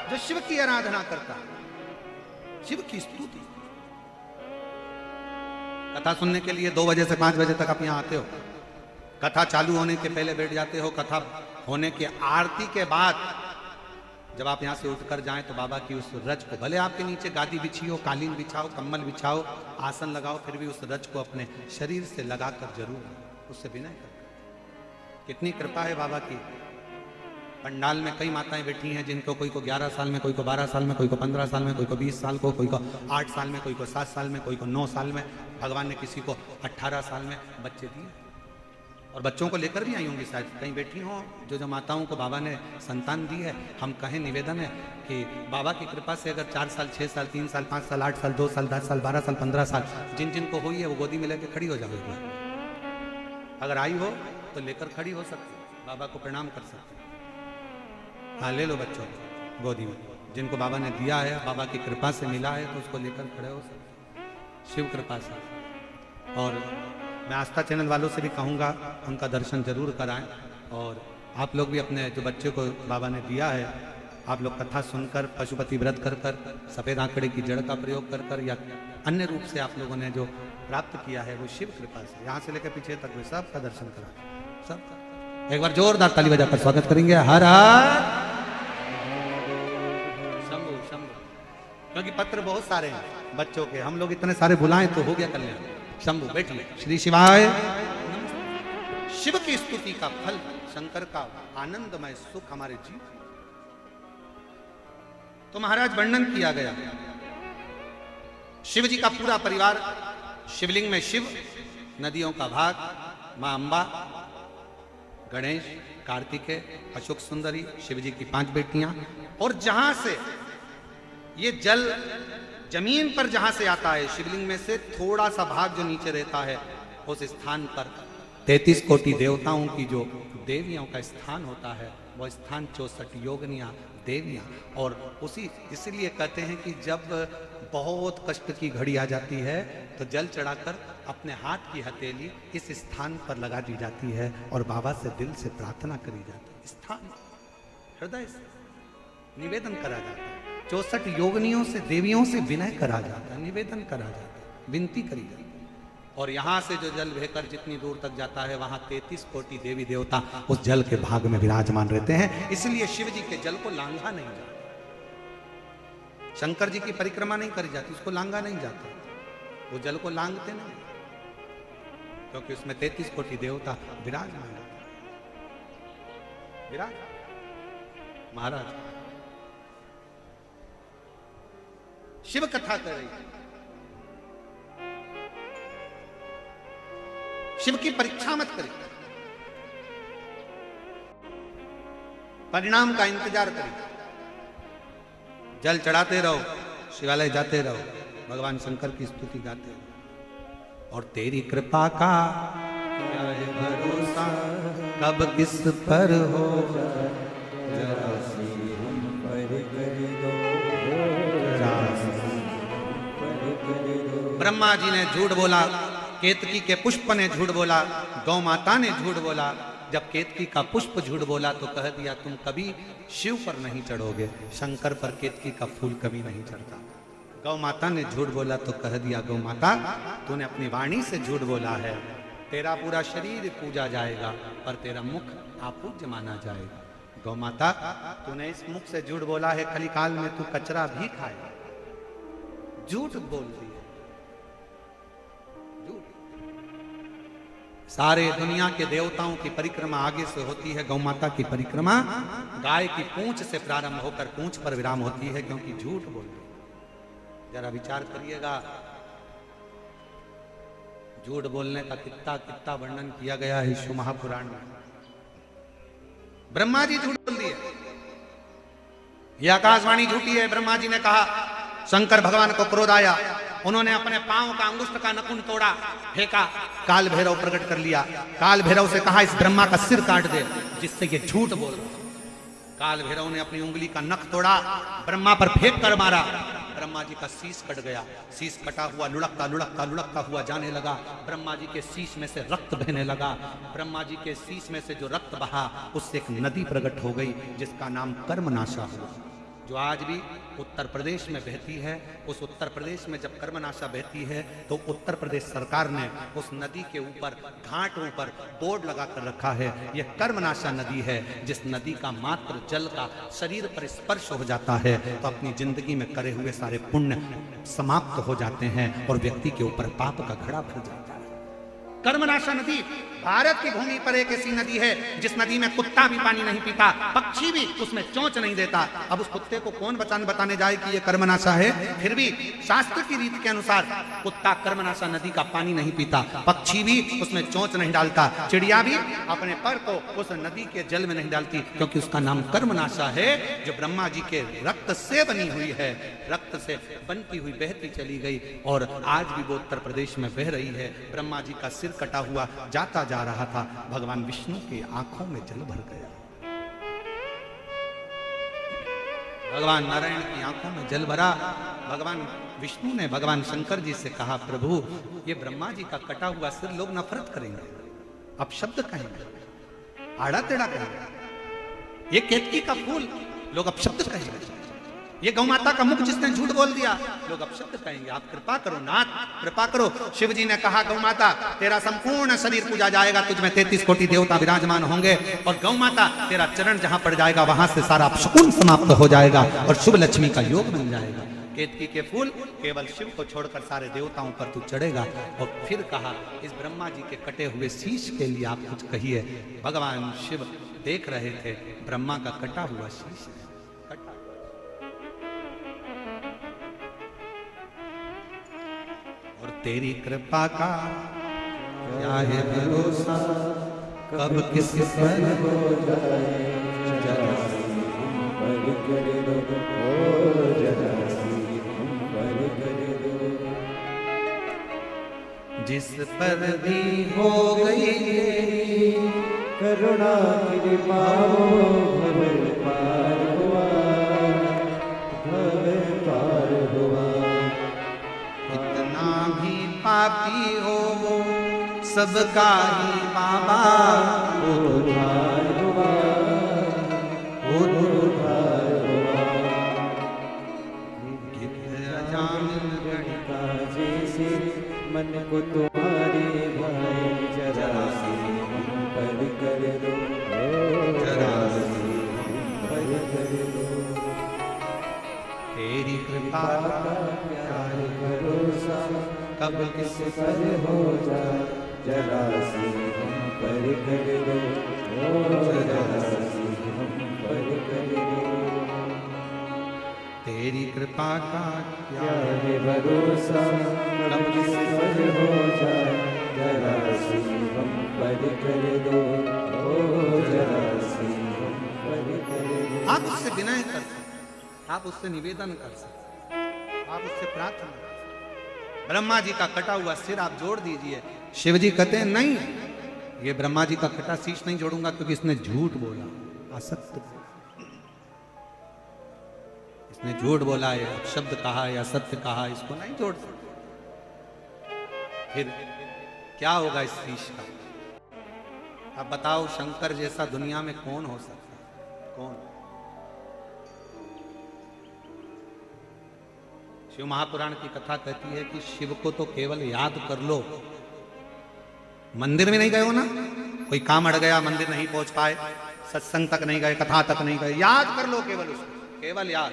जो शिव की आराधना करता, शिव की स्तुति कथा सुनने के लिए 2 बजे से 5 बजे तक आप यहाँ आते हो, कथा चालू होने के पहले बैठ जाते हो, कथा होने के आरती के बाद जब आप यहाँ से उठकर जाएं तो बाबा की उस रज को, भले आपके नीचे गादी बिछी हो, कालीन बिछाओ, कम्बल बिछाओ, आसन लगाओ, फिर भी उस रज को अपने शरीर से लगाकर जरूर उससे विनय कर। कितनी कृपा है बाबा की। पंडाल में कई माताएं बैठी हैं जिनको कोई को 11 साल में, कोई को 12 साल में, कोई को 15 साल में, कोई को 20 साल को, कोई को 8 साल में, कोई को 7 साल में, कोई को 9 साल में, भगवान ने किसी को 18 साल में बच्चे दिए। और बच्चों को लेकर भी आई होंगी शायद, कहीं बैठी हों जो माताओं को बाबा ने संतान दी है। हम कहें, निवेदन है कि बाबा की कृपा से अगर 4 साल, 6 साल, 3 साल, 5 साल, 8 साल, 2 साल, 10 साल, 12 साल, 15 साल, जिन जिन को हुई है वो गोदी में लेकर खड़ी हो जाओ। अगर आई हो तो लेकर खड़ी हो सकती, बाबा को प्रणाम कर सकते। हाँ, ले लो बच्चों को गोदी में, जिनको बाबा ने दिया है, बाबा की कृपा से मिला है, तो उसको लेकर खड़े हो सकते शिव कृपा से। और मैं आस्था चैनल वालों से भी कहूँगा उनका दर्शन जरूर कराएं। और आप लोग भी अपने जो बच्चे को बाबा ने दिया है, आप लोग कथा सुनकर, पशुपति व्रत कर कर, सफ़ेद आंकड़े की जड़ का प्रयोग कर कर, या अन्य रूप से आप लोगों ने जो प्राप्त किया है वो शिव कृपा से, यहाँ से लेकर पीछे तक सबका दर्शन करा। सब एक बार जोरदार ताली बजाकर स्वागत करेंगे। हर हर शंभु शंभु। क्योंकि पत्र बहुत सारे हैं बच्चों के, हम लोग इतने सारे बुलाएं तो हो गया कल्याण। शंभु बैठिए। श्री शिवाय। शिव की स्तुति का फल, शंकर का आनंदमय सुख हमारे जीवन। तो महाराज वर्णन किया गया शिव जी का पूरा परिवार, शिवलिंग में शिव, नदियों का भाग, मां अंबा, गणेश, कार्तिकेय, अशोक सुंदरी, शिव जी की 5 बेटियां। और जहां से ये जल जमीन पर जहां से आता है, शिवलिंग में से थोड़ा सा भाग जो नीचे रहता है, उस स्थान पर 33 कोटि देवताओं की जो देवियों का स्थान होता है, वो स्थान 64 योगिनियां देवियां। और उसी इसलिए कहते हैं कि जब बहुत कष्ट की घड़ी आ जाती है तो जल चढ़ाकर अपने हाथ की हथेली इस स्थान पर लगा दी जाती है और बाबा से दिल से प्रार्थना करी जाती है। स्थान हृदय से निवेदन करा जाता है, 64 योगिनियों से, देवियों से विनय करा जाता है, निवेदन करा जाता है, विनती करी जाती है। और यहां से जो जल बहकर जितनी दूर तक जाता है, वहां 33 कोटि देवी देवता उस जल के भाग में विराजमान रहते हैं। इसलिए शिव जी के जल को लांघा नहीं जाता, शंकर जी की परिक्रमा नहीं करी जाती, उसको लांघा नहीं जाता, वो जल को लांघते नहीं, क्योंकि उसमें 33 कोटि देवता विराजमान है। विराज महाराज शिव कथा कर रही, शिव की परीक्षा मत करिए, परिणाम का इंतजार करिए। जल चढ़ाते रहो, शिवालय जाते रहो, भगवान शंकर की स्तुति गाते रहो। और तेरी कृपा का क्या है भरोसा, कब किस पर हो जरा सी हम पर कर दो, ब्रह्मा जी ने झूठ बोला, केतकी के पुष्प ने झूठ बोला, गौ माता ने झूठ बोला। जब केतकी का पुष्प झूठ बोला तो कह दिया तुम कभी शिव पर नहीं चढ़ोगे, शंकर पर केतकी का फूल कभी नहीं चढ़ता। गौ माता ने झूठ बोला तो कह दिया गौ माता तूने अपनी वाणी से झूठ बोला है, तेरा पूरा शरीर पूजा जाएगा पर तेरा मुख अपूज्य माना जाएगा। गौ माता तूने इस मुख से झूठ बोला है, कलिकाल में तू कचरा भी खाएगा। झूठ बोल दिया, सारे दुनिया के देवताओं की परिक्रमा आगे से होती है, गौ माता की परिक्रमा गाय की पूंछ से प्रारंभ होकर पूंछ पर विराम होती है, क्योंकि झूठ बोल रही। जरा विचार करिएगा, झूठ बोलने का कितना वर्णन किया गया है शिव महापुराण में। ब्रह्मा जी झूठ बोल दिए, यह आकाशवाणी झूठी है। ब्रह्मा जी ने कहा, शंकर भगवान को क्रोध आया, उन्होंने अपने पांव का अंगुष्ठ का नखून तोड़ा, फेंका, काल भैरव प्रकट कर लिया। काल भैरव से कहा इस ब्रह्मा का सिर काट दे, जिससे ये झूठ बोल रहा। काल भैरव ने अपनी उंगली का नख तोड़ा, ब्रह्मा पर फेंक कर मारा, ब्रह्मा जी का शीश कट गया। शीश कटा हुआ लुढ़कता लुढ़कता लुढ़कता हुआ जाने लगा, ब्रह्मा जी के शीश में से रक्त बहने लगा। ब्रह्मा जी के शीश में से जो रक्त बहा उससे एक नदी प्रकट हो गई, जिसका नाम कर्मनाशा हुआ। जो आज भी उत्तर प्रदेश में बहती है। उस उत्तर प्रदेश में जब कर्मनाशा बहती है तो उत्तर प्रदेश सरकार ने उस नदी के ऊपर घाटों पर बोर्ड लगा कर रखा है, यह कर्मनाशा नदी है। जिस नदी का मात्र जल का शरीर पर स्पर्श हो जाता है तो अपनी जिंदगी में करे हुए सारे पुण्य समाप्त हो जाते हैं और व्यक्ति के ऊपर पाप का घड़ा भर जाता है। कर्मनाशा नदी भारत की भूमि पर एक ऐसी नदी है जिस नदी में कुत्ता भी पानी नहीं पीता, पक्षी भी उसमें चोंच नहीं देता। अब उस कुत्ते को कौन बताने जाए कि ये कर्मनाशा है? फिर भी शास्त्र की रीति के अनुसार कुत्ता कर्मनाशा नदी का पानी नहीं पीता, पक्षी भी उसमें चोंच नहीं डालता, चिड़िया भी अपने पर को उस नदी के जल में नहीं डालती, क्योंकि उसका नाम कर्मनाशा है, जो ब्रह्मा जी के रक्त से बनी हुई है, रक्त से बनती हुई बहती चली गई और आज भी वो उत्तर प्रदेश में बह रही है। ब्रह्मा जी का सिर कटा हुआ जाता जा रहा था, भगवान विष्णु की आंखों में जल भर गया, भगवान नारायण की आंखों में जल भरा। भगवान विष्णु ने भगवान शंकर जी से कहा, प्रभु ये ब्रह्मा जी का कटा हुआ सिर लोग नफरत करेंगे, अपशब्द कहेंगे, आड़ा टेढ़ा कहेंगे, ये केतकी का फूल लोग अपशब्द कहेंगे, ये गौ माता का मुख जिसने झूठ बोल दिया लोग अपशब्द कहेंगे, आप कृपा करो नाथ, कृपा करो। शिव जी ने कहा, गौ माता तेरा संपूर्ण शरीर पूजा जाएगा, तुझमें 33 कोटि देवता विराजमान होंगे और गौ माता तेरा चरण जहां पड़ जाएगा वहां से सारा अपशकुन समाप्त हो जाएगा और शुभ लक्ष्मी का योग बन जाएगा। केतकी के फूल केवल शिव को छोड़कर सारे देवताओं पर तू चढ़ेगा। और फिर कहा, इस ब्रह्मा जी के कटे हुए शीश के लिए आप कुछ कहिए। भगवान शिव देख रहे थे, ब्रह्मा का कटा हुआ शीश कटा। और तेरी कृपा का क्या है भरोसा, कब किस पर हो जाए, जरा हम पर कर दो, ओ जरा हम पर कर दो। जिस पर भी हो गई तेरी करुणा कृपा, भव पार हुआ, भव पार हुआ। इतना भी पापी हो सबका ही बाबा, उद्धार हुआ, उद्धार हुआ। अजामिन गणिका जैसे मन को तुम्हारे भाई, जरा सी हम पर कर दो, जरा सी हम पर कर दो। तेरी कृपा का क्या है भरोसा, कब किस पर हो जाए, जरा सी हम पर कर दो, जरा सी हम पर कर दो। तेरी कृपा का क्या है भरोसा, कब किस पर हो जाए, जरा सी हम पर कर दो, जरा सी हम पर कर दो। आप उससे विनय कर सकते, आप उससे निवेदन कर सकते, आप उससे प्रार्थना कर सकते। ब्रह्मा जी का कटा हुआ सिर आप जोड़ दीजिए। शिव जी कहते हैं नहीं, ये ब्रह्मा जी का कटा शीश नहीं जोड़ूंगा, क्योंकि इसने झूठ बोला, असत्य, इसने झूठ बोला है, शब्द कहा या सत्य कहा, इसको नहीं जोड़ सकते। फिर क्या होगा इस शीश का? अब बताओ, शंकर जैसा दुनिया में कौन हो सकता है? कौन? शिव महापुराण की कथा कहती है कि शिव को तो केवल याद कर लो। मंदिर में नहीं गए हो ना, कोई काम अड़ गया, मंदिर नहीं पहुंच पाए, सत्संग तक नहीं गए, कथा तक नहीं गए, याद कर लो केवल उसको, केवल याद,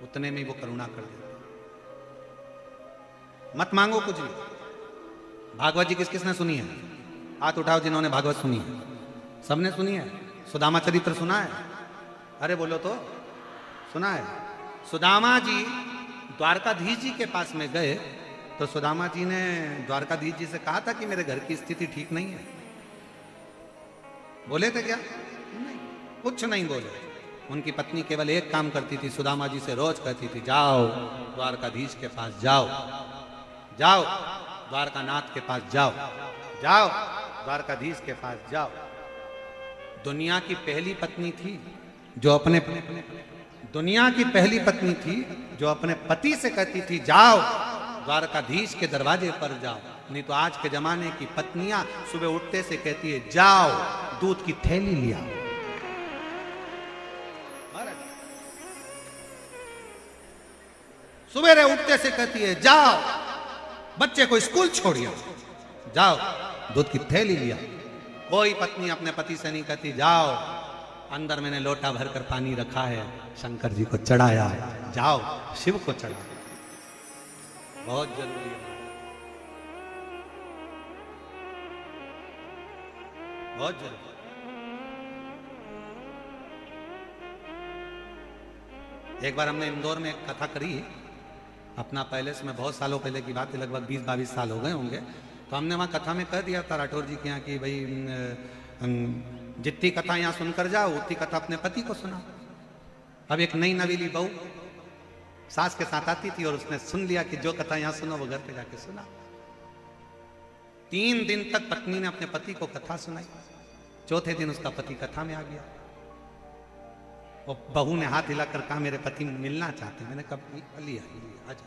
उतने में वो करुणा कर देते। मत मांगो कुछ भी। भागवत जी किस किसने सुनी है? हाथ उठाओ जिन्होंने भागवत सुनी है। सबने सुनी है? सुदामा चरित्र सुना है? अरे बोलो तो, सुना है? सुदामा जी द्वारकाधीश जी के पास में गए तो सुदामा जी ने द्वारकाधीश जी से कहा था कि मेरे घर की स्थिति ठीक नहीं है। बोले थे क्या? नहीं, कुछ नहीं बोले। उनकी पत्नी केवल एक काम करती थी, सुदामा जी से रोज कहती थी, जाओ द्वारकाधीश के पास जाओ, जाओ द्वारकानाथ के पास जाओ, जाओ द्वारकाधीश के पास जाओ। दुनिया की पहली पत्नी थी जो अपने दुनिया की पहली पत्नी थी जो अपने पति से कहती थी, जाओ द्वारकाधीश के दरवाजे पर जाओ। नहीं तो आज के जमाने की पत्नियां सुबह उठते से कहती है, जाओ दूध की थैली लिया। सवेरे उठते से कहती है जाओ बच्चे को स्कूल छोड़िए, जाओ दूध की थैली लिया। कोई पत्नी अपने पति से नहीं कहती जाओ अंदर मैंने लोटा भरकर पानी रखा है शंकर जी को चढ़ाया, जाओ शिव को चढ़ाओ। बहुत जरूरी है, बहुत जरूरी। एक बार हमने इंदौर में एक कथा करी, अपना पैलेस में, बहुत सालों पहले की बात है, लगभग 20-22 साल हो गए होंगे। तो हमने वहाँ कथा में कह दिया था राठौर जी के यहाँ कि भाई जितनी कथा यहाँ सुनकर जाओ उतनी कथा अपने पति को सुना। अब एक नई नवीली बहू सास के साथ आती थी और उसने सुन लिया कि जो कथा यहाँ सुनो वो घर पे जाके सुना। 3 दिन तक पत्नी ने अपने पति को कथा सुनाई। चौथे दिन उसका पति कथा में आ गया। वो बहू ने हाथ हिलाकर कहा मेरे पति मिलना चाहते हैं। मैंने कहा लिया आजा।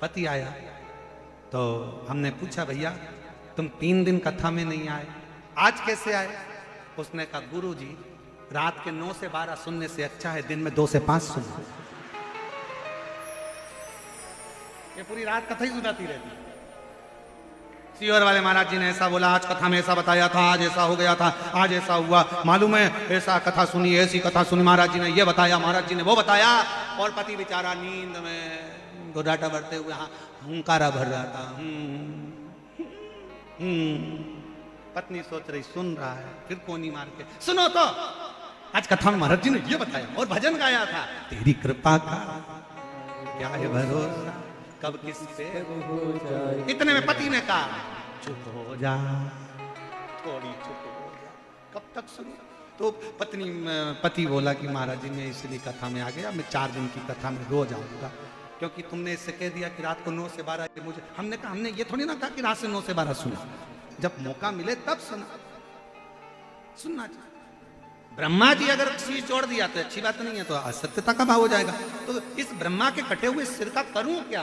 पति आया तो हमने पूछा भैया तुम 3 दिन कथा में नहीं आए, आज कैसे आए? उसने कहा गुरु जी रात के 9 से 12 सुनने से अच्छा है दिन में 2 से 5 सुनना। ये पूरी रात कथा ही सुनाती रहती। सीहोर वाले महाराज जी ने ऐसा बोला, आज कथा में ऐसा बताया था, आज ऐसा हो गया था, आज ऐसा हुआ, मालूम है ऐसा कथा सुनी, ऐसी कथा सुनी, महाराज जी ने ये बताया, महाराज जी ने वो बताया। और पति बेचारा नींद में गोडाटा भरते हुए हुंकारा भर रहा था। पत्नी सोच रही सुन रहा है, फिर कोनी मार के सुनो तो आज कथा में महाराज जी ने ये बताया और भजन गाया था, तेरी कृपा का क्या है भरोसा कब किस पे हो जाए। इतने में पति ने कहा चुप हो जा, थोड़ी चुप हो जा, कब तक सुनो। तो पति बोला कि महाराज जी मैं इसलिए कथा में आ गया, मैं 4 दिन की कथा में रोज आऊंगा, क्योंकि तुमने इससे कह दिया कि रात को 9 से 12 मुझे। हमने कहा हमने ये थोड़ी ना कहा कि रात से 9 से 12 सुना, जब मौका मिले तब सुनना चाहिए। ब्रह्मा जी अगर शीश जोड़ दिया तो अच्छी बात नहीं है, तो असत्यता का भाव हो जाएगा। तो इस ब्रह्मा के कटे हुए सिर का करूं क्या,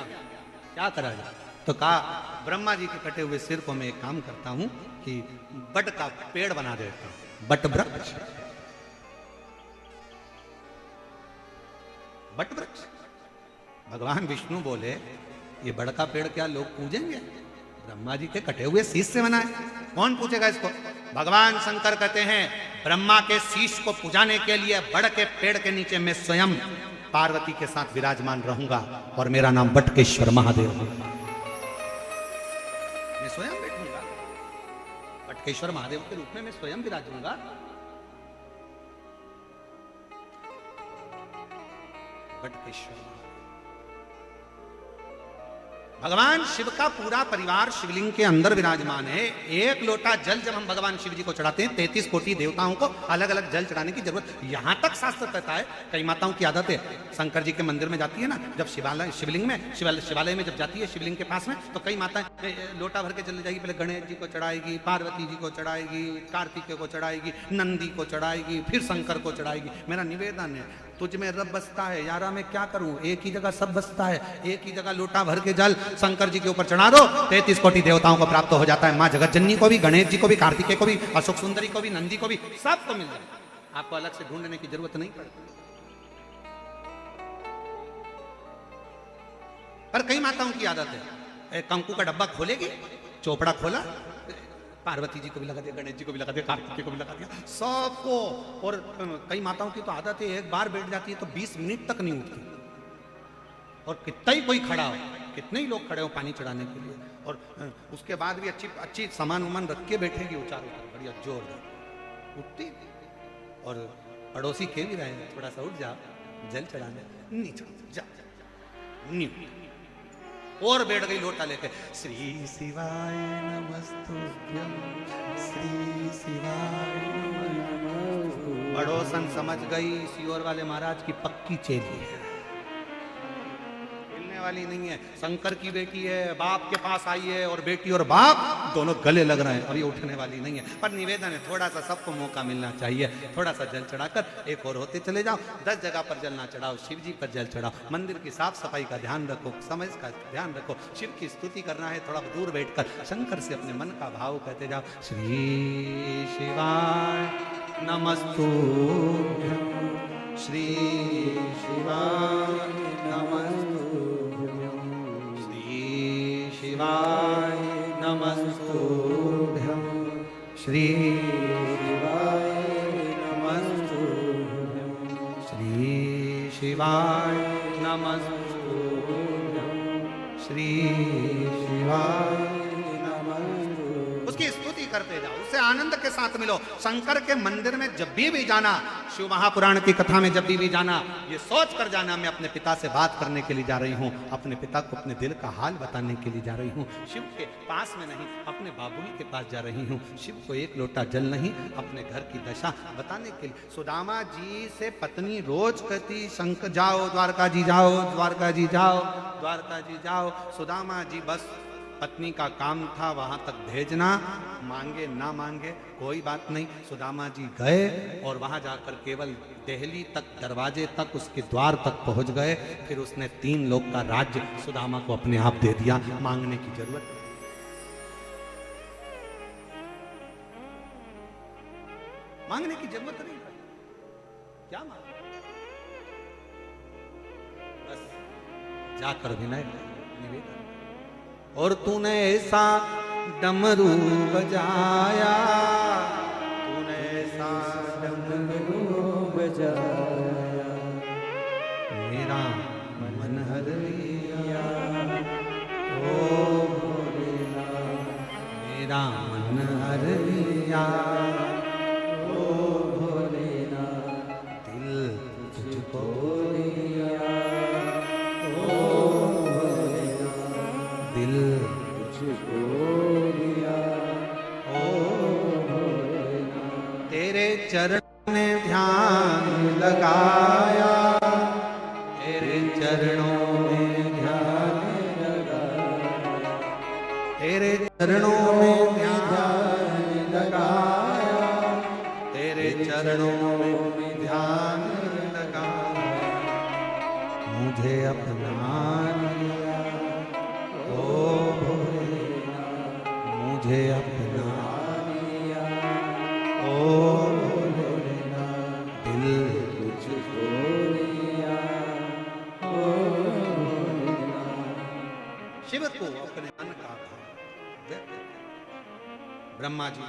क्या करा जाए? तो कहा ब्रह्मा जी के कटे हुए सिर को मैं एक काम करता हूं कि बट का पेड़ बना देता हूं, बट वृक्ष। बट वृक्ष भगवान विष्णु बोले ये बड़ का पेड़ क्या लोग पूजेंगे? ब्रह्मा जी के कटे हुए शीश से बनाए, कौन पूछेगा इसको? भगवान शंकर कहते हैं ब्रह्मा के शीश को पुजाने के लिए बड़ के पेड़ के नीचे मैं स्वयं पार्वती के साथ विराजमान रहूंगा और मेरा नाम बटकेश्वर महादेव होगा। मैं स्वयं बैठूंगा बटकेश्वर महादेव के रूप में, मैं स्वयं विराजूंगा। बटकेश्वर भगवान शिव का पूरा परिवार शिवलिंग के अंदर विराजमान है। एक लोटा जल जब हम भगवान शिव जी को चढ़ाते हैं 33 कोटि देवताओं को अलग अलग जल चढ़ाने की जरूरत, यहां तक शास्त्र कहता है। कई माताओं की आदत है शंकर जी के मंदिर में जाती है ना, जब शिवलिंग में शिवालय में जब जाती है शिवलिंग के पास में, तो कई माताएं लोटा भर के चली जाएगी, पहले गणेश जी को चढ़ाएगी, पार्वती जी को चढ़ाएगी, कार्तिकेय को चढ़ाएगी, नंदी को चढ़ाएगी, फिर शंकर को चढ़ाएगी। मेरा निवेदन है तुझ में रब बसता है यारा, मैं क्या करूं? एक ही जगह सब बसता है, एक ही जगह लोटा भर के जल शंकर जी के ऊपर चढ़ा दो, 33 कोटि देवताओं को प्राप्त हो जाता है। माँ जगत जननी को भी, गणेश जी को भी, कार्तिकेय को भी, अशोक सुंदरी को भी, नंदी को भी, सबको मिल जाए। आपको अलग से ढूंढने की जरूरत नहीं पड़ती। पर कई माताओं की आदत है कंकु का डब्बा खोलेगी, चोपड़ा खोला, पार्वती जी को भी लगा दिया, गणेश जी को भी लगा दिया, कार्तिकेय को भी लगा दिया, सबको। और कई माताओं की तो आदत है एक बार बैठ जाती है तो 20 मिनट तक नहीं उठती, और कितना ही कोई खड़ा हो, कितने ही लोग खड़े हो पानी चढ़ाने के लिए, और उसके बाद भी अच्छी सामान उमान रख के बैठेगी उचारों पर, बढ़िया जोरदार उठती। और पड़ोसी कह भी रहे हैं थोड़ा सा उठ जाओ जल चढ़ाने, नहीं चढ़ जा, नहीं। और बैठ गई लोटा लेके, श्री शिवाय नमस्तुभ्यं, श्री शिवाय नमस्तुभ्यं। पड़ोसन समझ गई सीहोर वाले महाराज की पक्की चेली है, हिलने वाली नहीं है। शंकर की बेटी है, बाप के पास आई है, और बेटी और बाप दोनों गले लग रहे हैं, और ये उठने वाली नहीं है। पर निवेदन है थोड़ा सा सबको मौका मिलना चाहिए, थोड़ा सा जल चढ़ाकर एक और होते चले जाओ। 10 जगह पर जल ना चढ़ाओ, शिव जी पर जल चढ़ाओ। मंदिर की साफ सफाई का ध्यान रखो, समय का ध्यान रखो। शिव की स्तुति करना है, थोड़ा दूर बैठकर शंकर से अपने मन का भाव कहते जाओ, श्री शिवाय नमस्तुभ्यं, श्री शिवाय नमस्तुभ्यं, शिवाय नमस्तुभ्यं श्री शिवाय नमस्तुभ्यं श्री शिवाय नमस्तुभ्यं श्री शिवाय। उसकी स्तुति करते जाओ, उससे आनंद के साथ मिलो। शंकर के मंदिर में जब भी जाना, शिव महापुराण की कथा में जब भी जाना, ये सोच कर जाना मैं अपने पिता से बात करने के लिए जा रही हूँ, अपने पिता को अपने दिल का हाल बताने के लिए जा रही हूँ। शिव के पास में नहीं, अपने बाबुल के पास जा रही हूँ। शिव को एक लोटा जल नहीं, अपने घर की दशा बताने के लिए। सुदामा जी से पत्नी रोज कहती, शंकर जाओ द्वारका जी जाओ, द्वारका जी जाओ, द्वारका जी जाओ। सुदामा जी बस पत्नी का काम था वहां तक भेजना, मांगे ना मांगे कोई बात नहीं। सुदामा जी गए और वहां जाकर केवल देहली तक, दरवाजे तक, उसके द्वार तक पहुंच गए। फिर उसने 3 लोक का राज्य सुदामा को अपने आप दे दिया, मांगने की जरूरत नहीं। मांगने की जरूरत नहीं, क्या मांग, बस जाकर विनय निवेदन। और तूने ऐसा डमरू बजाया, तूने ऐसा डमरू बजाया, मेरा मन हर लिया, ओ भोलेनाथ मेरा मन हर लिया, ओ भोलेनाथ दिल तुझको लिया, ओ दिल तुझको लिया, ओ भोलेनाथ तेरे चरण में ध्यान लगाया, तेरे चरणों में ध्यान लगाया, तेरे चरणों में ध्यान लगाया, तेरे चरणों में ध्यान लगाया, मुझे अपना लिया, ओ भोलेनाथ मुझे अपना लिया, ओ भोलेनाथ दिल तुझको लिया, ओ भोलेनाथ। शिव को अपने मन का भाव व्यक्त किया। ब्रह्मा जी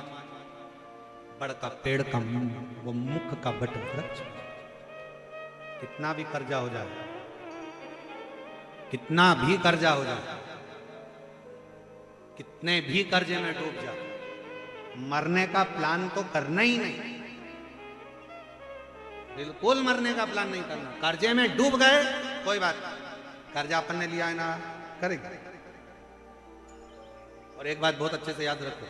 बड़ का पेड़ का वो मुख का बट वृक्ष, कितना भी कर्जा हो जाए, कितना भी कर्जा हो जाए, कितने भी कर्जे में डूब जाए, मरने का प्लान तो करना ही नहीं, बिल्कुल मरने का प्लान नहीं करना। कर्जे में डूब गए कोई बात नहीं, कर्जा अपन ने लिया है ना, करेगा। और एक बात बहुत अच्छे से याद रखो,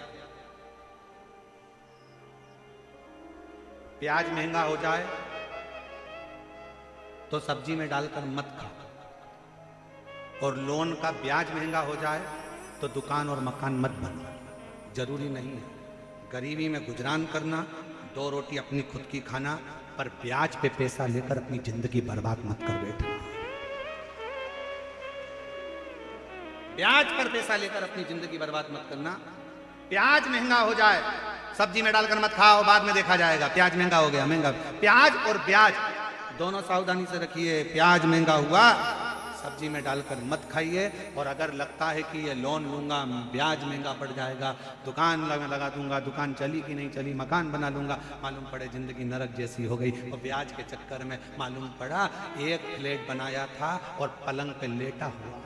प्याज महंगा हो जाए तो सब्जी में डालकर मत खाओ, और लोन का ब्याज महंगा हो जाए तो दुकान और मकान मत बनवाओ। जरूरी नहीं है गरीबी में गुजरान करना, 2 रोटी अपनी खुद की खाना, पर ब्याज पे पैसा लेकर अपनी जिंदगी बर्बाद मत कर बैठना। ब्याज पर पैसा लेकर अपनी जिंदगी बर्बाद मत करना। प्याज महंगा हो जाए सब्जी में डालकर मत खाओ, बाद में देखा जाएगा, प्याज महंगा हो गया, महंगा। प्याज और ब्याज दोनों सावधानी से रखिए। प्याज महंगा हुआ सब्जी में डालकर मत खाइए, और अगर लगता है कि ये लोन लूंगा ब्याज महंगा पड़ जाएगा, दुकान लगा दूंगा, दुकान चली कि नहीं चली, मकान बना लूंगा, मालूम पड़े जिंदगी नरक जैसी हो गई। और ब्याज के चक्कर में मालूम पड़ा एक फ्लैट बनाया था और पलंग पे लेटा हुआ,